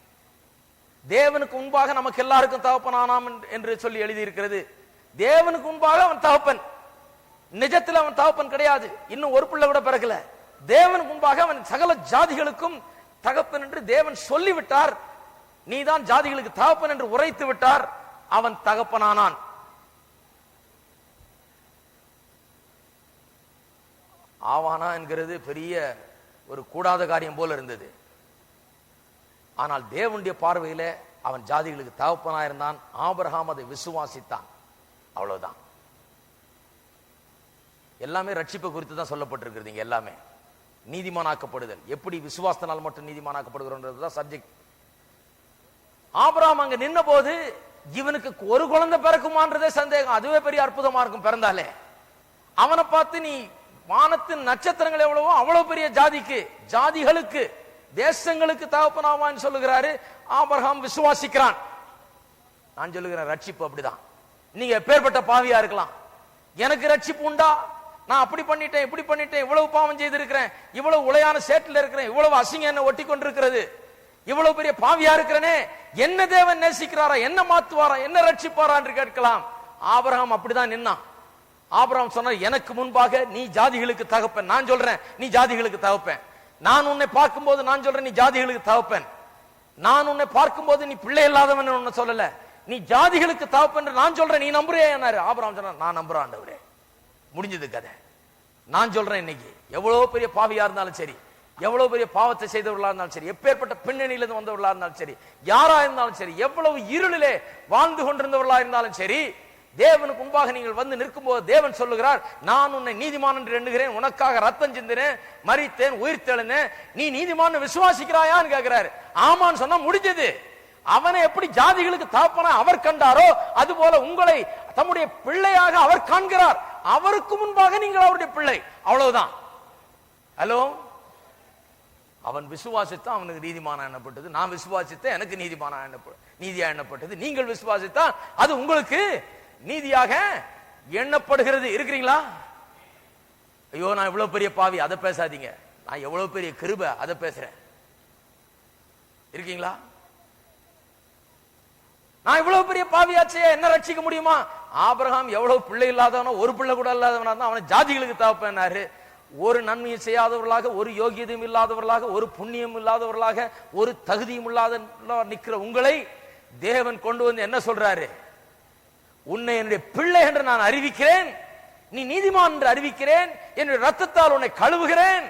தேவனுக்கு முன்பாக நமக்கு எல்லாருக்கும் தகப்பன் ஆனாம் என்று சொல்லி எழுதி இருக்கிறது. தேவனுக்கு முன்பாக அவன் தகப்பன். நிஜத்தில் அவன் தகப்பன் கிடையாது, இன்னும் ஒரு பிள்ளை கூட பிறக்கல. தேவனுக்கு முன்பாக அவன் சகல ஜாதிகளுக்கும் தகப்பன் என்று தேவன் சொல்லிவிட்டார். நீதான் ஜாதிகளுக்கு தகப்பன் என்று உரைத்து விட்டார். அவன் தகப்பனானான். ஆவானா என்கிறது பெரிய ஒரு கூடாத காரியம் போல இருந்தது. ஆனால் தேவனுடைய பார்வையில அவன் ஜாதிகளுக்கு தகப்பனாயிருந்தான். ஆபிரகாம் அதை விசுவாசித்தான். அவ்வளவுதான். எல்லாமே ரட்சிப்பை குறித்து தான் சொல்லப்பட்டிருக்கிறது. எல்லாமே நீதிமானாக்கப்படுதல், எப்படி விசுவாசத்தினால் மட்டும் நீதிமானாக்கப்படுகிறோம் சப்ஜெக்ட். ஆபிரகாம் அங்க நின்ன போது இவனுக்கு ஒரு குழந்தை பிறக்குமான்றதே சந்தேகம். அதுவே பெரிய அற்புதமா இருக்கும் பிறந்தாலே. அவனை பார்த்து நீ வானத்தின் நட்சத்திரங்கள் எவ்வளவோ அவ்வளவு பெரிய ஜாதிக்கு, ஜாதிகளுக்கு, தேசங்களுக்கு தகப்பனாவான்னு சொல்லுகிறாரு. ஆபிரகாம் விசுவாசிக்கிறான். நான் சொல்லுகிறேன், ரட்சிப்பு அப்படிதான். நீங்க எப்பேற்பட்ட பாவியா இருக்கலாம், எனக்கு ரட்சிப்பு உண்டா, நான் அப்படி பண்ணிட்டேன், இப்படி பண்ணிட்டேன், இவ்வளவு பாவம் செய்திருக்கிறேன், இவ்வளவு உளையான சேட்டில் இருக்கிறேன், இவ்வளவு அசிங்கம் என்ன ஒட்டி கொண்டிருக்கிறது, இவ்வளவு பெரிய பாவியா இருக்கிறனே, என்ன தேவன் நேசிக்கிறாரா, என்ன மாத்துவாரா, என்ன ரட்சிப்பாரா என்று கேட்கலாம். ஆபிரகாம் அப்படிதான் நின்னான். ஆபிரகாம் சொன்னார், எனக்கு முன்பாக நீ ஜாதிகளுக்கு தகப்பன். நான் சொல்றேன் நீ ஜாதிகளுக்கு தகப்பன். நான் உன்னை பார்க்கும்போது நான் சொல்றேன் நீ ஜாதிகளுக்கு தகப்பன். நான் உன்னை பார்க்கும்போது நீ பிள்ளை இல்லாதவன் உன்னை சொல்லல, நீ ஜாதிகளுக்கு தகப்பன் நான் சொல்றேன், நீ நம்புறியா? ஆபிரகாம் சொன்னார், நான் நம்புறேன் ஆண்டவரே. முடிஞ்சது கதை. நான் சொல்றேன், இன்னைக்கு எவ்வளவு பெரிய பாவியா இருந்தாலும் சரி, எவ்வளவு பெரிய பாவத்தை செய்தவர்களா இருந்தாலும் சரி, எப்பேற்பட்ட பின்னணியிலிருந்து வந்தவர்களா இருந்தாலும் சரி, யாரா இருந்தாலும் சரி, எவ்வளவு இருளிலே வாழ்ந்து கொண்டிருந்தவர்களா இருந்தாலும் சரி, தேவனுக்கு முன்பாக நீங்கள் வந்து நிற்கும் போது தேவன் சொல்லுகிறார், நான் உன்னை நீதிமான் என்று எண்ணுகிறேன், உனக்காக ரத்தம் சிந்தினேன், மரித்தேன், உயிர் தெழுந்தேன், நீ நீதிமான் விசுவாசிக்கிறாயான்னு கேட்கிறாரு. ஆமான்னு சொன்னா முடிஞ்சது. அவனை எப்படி ஜாதிகளுக்கு தகப்பனா அவர் கண்டாரோ அது போல உங்களை தம்முடைய பிள்ளையாக அவர் காண்கிறார். அவருக்கு முன்பாக நீங்கள் அவருடைய பிள்ளை, அவ்வளவுதான். ஹலோ, அவன் விசுவாசித்தா அவனுக்கு நீதிமான எண்ணப்பட்டது, நான் விசுவாசித்த எனக்கு நீதியா எண்ணப்பட்டது, நீங்கள் விசுவாசித்தா அது உங்களுக்கு நீதியாக எண்ணப்படுகிறது. இருக்கிறீங்களா? ஐயோ நான் இவ்வளவு பெரிய பாவி, அதை பேசாதீங்க. நான் எவ்வளவு பெரிய கிருபை, அதை பேசுறேன். இருக்கீங்களா? நான் இவ்வளவு பெரிய பாவியாச்சே, என்ன ரட்சிக்க முடியுமா? ஆபிரகாம் எவ்வளவு பிள்ளை இல்லாதவனோ, ஒரு பிள்ளை கூட இல்லாதவனா தான் அவனை ஜாதிகளுக்கு தகப்பனாரு. ஒரு நன்மையும் செய்யாதவர்களாக, ஒரு யோகியதையும் இல்லாதவர்களாக, ஒரு புண்ணியம் இல்லாதவர்களாக, ஒரு தகுதியும் இல்லாத நிற்கிற உங்களை தேவன் கொண்டு வந்து என்ன சொல்றாரு? உன்னை என்னுடைய பிள்ளை என்று நான் அறிவிக்கிறேன், நீ நீதிமான் என்று அறிவிக்கிறேன், என்னுடைய ரத்தத்தால் உன்னை கழுவுகிறேன்,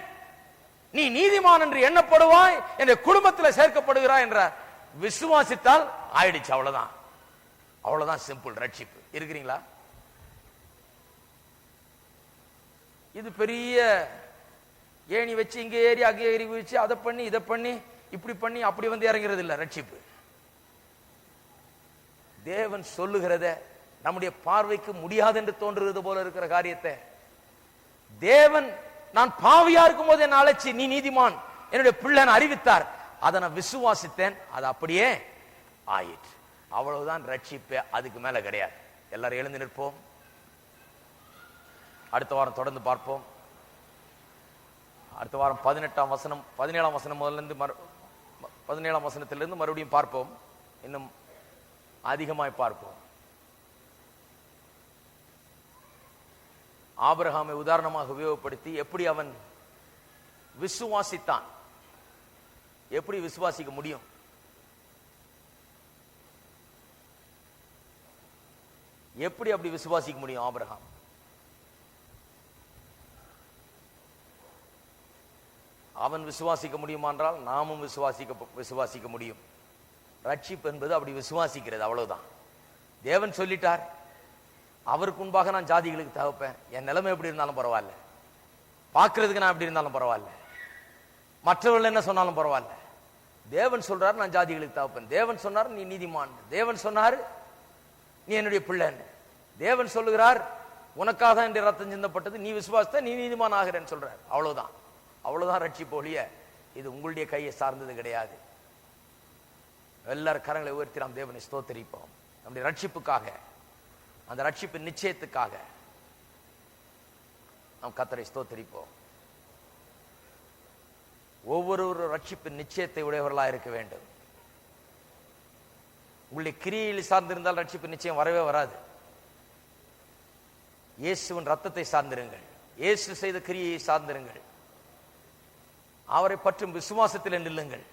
நீ நீதிமான் என்று எண்ணப்படுவாய், என்னுடைய குடும்பத்தில் சேர்க்கப்படுகிறாய் என்ற விசுவாசித்தால் ஆயிடுச்சு. அவ்வளவுதான், அவ்வளவுதான், சிம்பிள் ரட்சிப்பு. இருக்கிறீங்களா? இது பெரிய ஏணி வச்சு இங்கே ஏறி அங்கே ஏறி வச்சு அதை பண்ணி இதை பண்ணி இப்படி பண்ணி அப்படி வந்து இறங்கிறது இல்லை ரட்சிப்பு. தேவன் சொல்லுகிறத நம்முடைய பார்வைக்கு முடியாது என்று தோன்றுகிறது போல இருக்கிற காரியத்தை தேவன் நான் பாவியா இருக்கும் போது என்ன அழைச்சி நீ நீதிமான் என்னுடைய பிள்ளை அறிவித்தார். அதை நான் விசுவாசித்தேன், அது அப்படியே ஆயிற்று. அவ்வளவுதான் ரட்சிப்பு, அதுக்கு மேல கிடையாது. எல்லாரும் எழுந்து நிற்போம். அடுத்த வாரம் தொடர்ந்து பார்ப்போம். அடுத்த வாரம் 18ஆம் வசனம் 17ஆம் வசனம் முதலிருந்து 17ஆம் வசனத்திலிருந்து மறுபடியும் பார்ப்போம். இன்னும் அதிகமாய் பார்ப்போம். ஆபிரகாமை உதாரணமாக உபயோகப்படுத்தி எப்படி அவன் விசுவாசித்தான், எப்படி விசுவாசிக்க முடியும்? எப்படி அப்படி விசுவாசிக்க முடியும்? ஆபிரகாம் அவன் விசுவாசிக்க முடியுமா என்றால் நாமும் விசுவாசிக்க முடியும். ரட்சிப்பு என்பது அப்படி விசுவாசிக்கிறது, அவ்வளவுதான். தேவன் சொல்லிட்டார், அவருக்கு முன்பாக நான் ஜாதிகளுக்கு தகப்பேன், என் நிலைமை எப்படி இருந்தாலும் பரவாயில்ல, பார்க்கறதுக்கு நான் எப்படி இருந்தாலும் பரவாயில்ல, மற்றவர்கள் என்ன சொன்னாலும் பரவாயில்ல. தேவன் சொல்றாரு நான் ஜாதிகளுக்கு தகப்பேன், தேவன் சொன்னார் நீ நீதிமான், தேவன் சொன்னார் நீ என்னுடைய பிள்ளைன்னு, தேவன் சொல்லுகிறார் உனக்காக என்னுடைய ரத்தம் சிந்தப்பட்டது, நீ விசுவாசித்த நீ நீதிமான் ஆகிறேன்னு சொல்றார். அவ்வளவுதான், அவ்வளவுதான் ரட்சிப்பு ஒழிய இது உங்களுடைய கையை சார்ந்தது கிடையாது. எல்லாரும் கரங்களை உயர்த்தி நாம் தேவனை ஸ்தோத்திரிப்போம். நம்முடைய ரட்சிப்புக்காக, அந்த ரட்சிப்பின் நிச்சயத்துக்காக நாம் கர்த்தரை ஸ்தோத்திரிப்போம். ஒவ்வொரு ரட்சிப்பின் நிச்சயத்தை உடையவர்களாக இருக்க வேண்டும். உங்களுடைய கிரியையில் சார்ந்திருந்தால் ரட்சிப்பு நிச்சயம் வரவே வராது. இயேசுவின் ரத்தத்தை சார்ந்திருங்கள், இயேசு செய்த கிரியையை சார்ந்திருங்கள், அவரை பற்றும் விசுவாசத்தில் நில்லுங்கள்.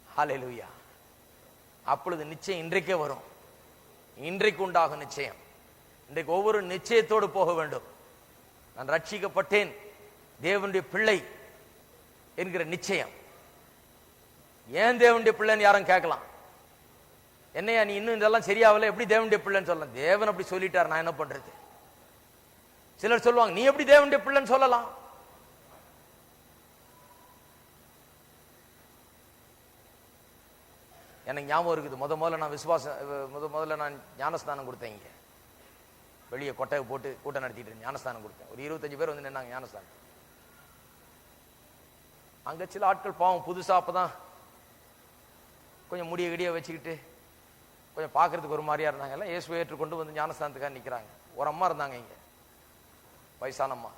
ஹல்லேலூயா. அப்பொழுது நிச்சயம் இன்றைக்கே வரும், இன்றைக்கு உண்டாகும் நிச்சயம். இன்றைக்கு ஒவ்வொரு நிச்சயத்தோடு போக வேண்டும். நான் ரட்சிக்கப்பட்டேன், தேவனுடைய பிள்ளை என்கிற நிச்சயம். ஏன் தேவனுடைய பிள்ளைன்னு யாரும் கேட்கலாம், என்னையா நீ இன்னும் இதெல்லாம் சரியாவல, எப்படி தேவனுடைய பிள்ளைன்னு சொல்லலாம்? தேவன் அப்படி சொல்லிட்டார், நான் என்ன பண்றது? சிலர் சொல்லுவாங்க நீ எப்படி தேவனுடைய பிள்ளைன்னு சொல்லலாம்? எனக்கு ஞாபகம் இருக்குது, முதல்ல நான் முதல்ல நான் ஞானஸ்தானம் கொடுத்தேன். இங்கே வெளியே கொட்டையை போட்டு கூட்டம் நடத்திட்டு ஞானஸ்தானம் கொடுத்தேன். ஒரு 25 பேர் வந்து நின்னாங்க ஞானஸ்தானம். அங்க சில ஆட்கள் பாவம் புதுசா அப்பதான் கொஞ்சம் முடிய கிடிய வச்சுக்கிட்டு கொஞ்சம் பார்க்கறதுக்கு ஒரு மாதிரியா இருந்தாங்க. எல்லாம் இயேசுவை ஏற்றுக்கொண்டு வந்து ஞானஸ்தானத்துக்காக நிற்கிறாங்க. ஒரு அம்மா இருந்தாங்க இங்க, வயசானம்மா.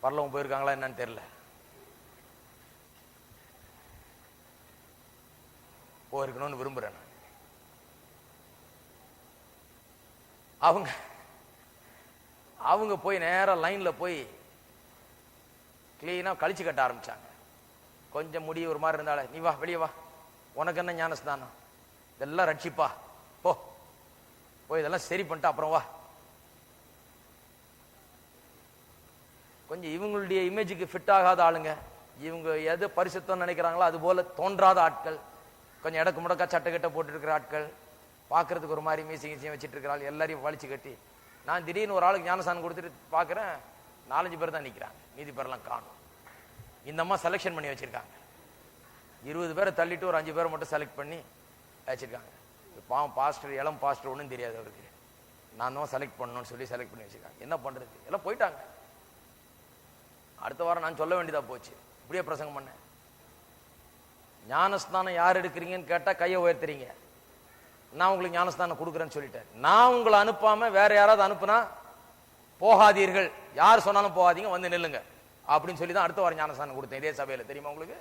பரலோகம் போயிருக்காங்களா என்னன்னு தெரியல. போயிருக்கணும்னு விரும்புறேன் நான். அவங்க போய் நேரா லைன்ல போய் கிளீனா கழிச்சு கட்ட ஆரம்பிச்சாங்க. கொஞ்சம் முடி ஒரு மாதிரி இருந்தால, நீ வா வெளியே வா, உனக்கு என்ன ஞானஸ்தானம், இதெல்லாம் ரட்சிப்பா, போ போய் இதெல்லாம் சரி பண்ணிட்டு அப்புறம் வா. கொஞ்சம் இவங்களுடைய இமேஜுக்கு ஃபிட் ஆகாத ஆளுங்க, இவங்க எது பரிசுத்தம் நினைக்கிறாங்களோ அது போல தோன்றாத ஆட்கள், கொஞ்சம் இடக்கு முடக்கா சட்டை கட்ட போட்டு இருக்கிற ஆட்கள், பாக்குறதுக்கு ஒரு மாதிரி மீசிங் வச்சுட்டு இருக்கிறாள், எல்லாரையும் வலிச்சு கட்டி. நான் திடீர்னு ஒரு ஆளுக்கு ஞானஸ்தானம் கொடுத்துட்டு பாக்குறேன், 4-5 பேர் தான் நிக்கிறாங்க, மீதி பேரெல்லாம் காணும். இந்த அம்மா செலக்ஷன் பண்ணி வச்சிருக்காங்க. 20 பேரை தள்ளிட்டு ஒரு 5 பேரை மட்டும் செலக்ட் பண்ணி வச்சிருக்காங்க. பாவம் பாஸ்டர், இளம் பாஸ்டர் ஒன்றும் தெரியாது அவருக்கு. நான் தான் செலக்ட் பண்ணணும்னு சொல்லி செலக்ட் பண்ணி வச்சிருக்காங்க. என்ன பண்றது, எல்லாம் போயிட்டாங்க. அடுத்த வாரம் நான் சொல்ல வேண்டியதா போச்சு. இப்படியே பிரசங்கம் பண்ணேன். ஞானஸ்தானம் யார் எடுக்கிறீங்கன்னு கேட்டா கையை உயர்த்துறீங்க. நான் உங்களுக்கு ஞானஸ்தானம் கொடுக்குறேன்னு சொல்லிட்டேன். நான் உங்களை அனுப்பாம வேற யாராவது அனுப்புனா போகாதீர்கள், யார் சொன்னாலும் போகாதீங்க, வந்து நில்லுங்க அப்படின்னு சொல்லி தான் அடுத்த வாரம் ஞானஸ்தானம் கொடுத்தேன் இதே சபையில. தெரியுமா உங்களுக்கு?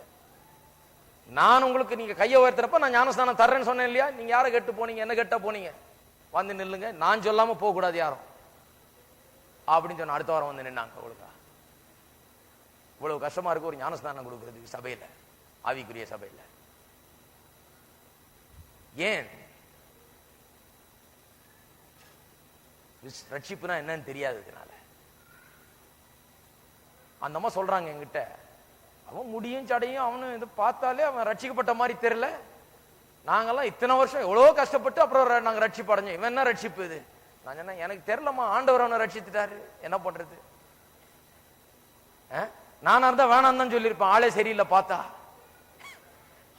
நான் உங்களுக்கு நீங்க கையை உயர்த்துறப்ப நான் ஞானஸ்தானம் தர்றேன்னு சொன்னேன் இல்லையா? நீங்க யாரை கெட்டு போனீங்க, என்ன கெட்டா போனீங்க, வந்து நில்லுங்க, நான் சொல்லாம போக கூடாது யாரும் அப்படின்னு சொன்ன. அடுத்த வாரம் வந்து நின்னாங்க. உங்களுக்கு இவ்வளவு கஷ்டமா இருக்கு ஒரு ஞானஸ்தானம் கொடுக்கறதுக்கு சபையில, ஆவிக்குரிய சபையில. ஏன்? ரட்சிப்புனா என்னன்னு தெரியாததுனால. அந்த அம்மா சொல்றாங்க என்கிட்ட, அவன் முடியும் சடையும் அவனு இது பார்த்தாலே அவன் ரட்சிக்கப்பட்ட மாதிரி தெரியல, நாங்கெல்லாம் இத்தனை வருஷம் எவ்வளவு கஷ்டப்பட்டு அப்புறம் நாங்க ரட்சிப்பு அடைஞ்சோம், இவன் என்ன ரட்சிப்பு இது? நான் சொன்னேன், எனக்கு தெரியலம்மா, ஆண்டவர் அவனை ரட்சித்துட்டாரு, என்ன பண்றது? நானா இருந்தா வேணாம் தான் சொல்லியிருப்பேன், ஆளே சரியில்லை பார்த்தா.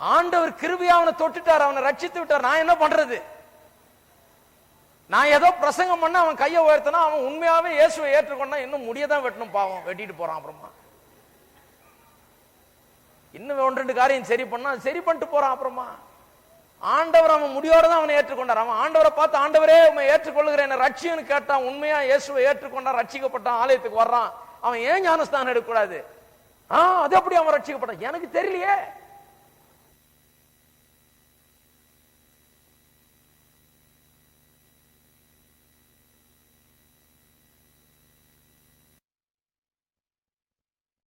ஆண்டவர் கிருபையா அவனை தொட்டுட்டார், அவனை ரட்சித்து விட்டார், நான் என்ன பண்றது? நான் ஏதோ பிரசங்கம் பண்ண அவன் கையை உயர்த்தினா, அவன் உண்மையாவே இயேசுவை ஏற்றுக்கொண்டா இன்னும் முடியதான் வெட்டணும், பாவம் வெட்டிட்டு போறான். அப்புறமா இன்னும் 1-2 காரியம் சரி பண்ணா சரி பண்ணிட்டு போறான். அப்புறமா ஆண்டவர் அவன் முடியோட தான் அவனை ஏற்றுக்கொண்டார். அவன் ஆண்டவரை பார்த்து, ஆண்டவரே உண்மை ஏற்றுக்கொள்ளுகிறேன் ரட்சின்னு கேட்டான், உண்மையா இயேசுவை ஏற்றுக்கொண்டான், ரட்சிக்கப்பட்டான், ஆலயத்துக்கு வர்றான். அவன் ஏன் ஞானஸ்தானம் எடுக்கக்கூடாது? அது எப்படி அவன் ரட்சிக்கப்பட்டான் எனக்கு தெரியலையே.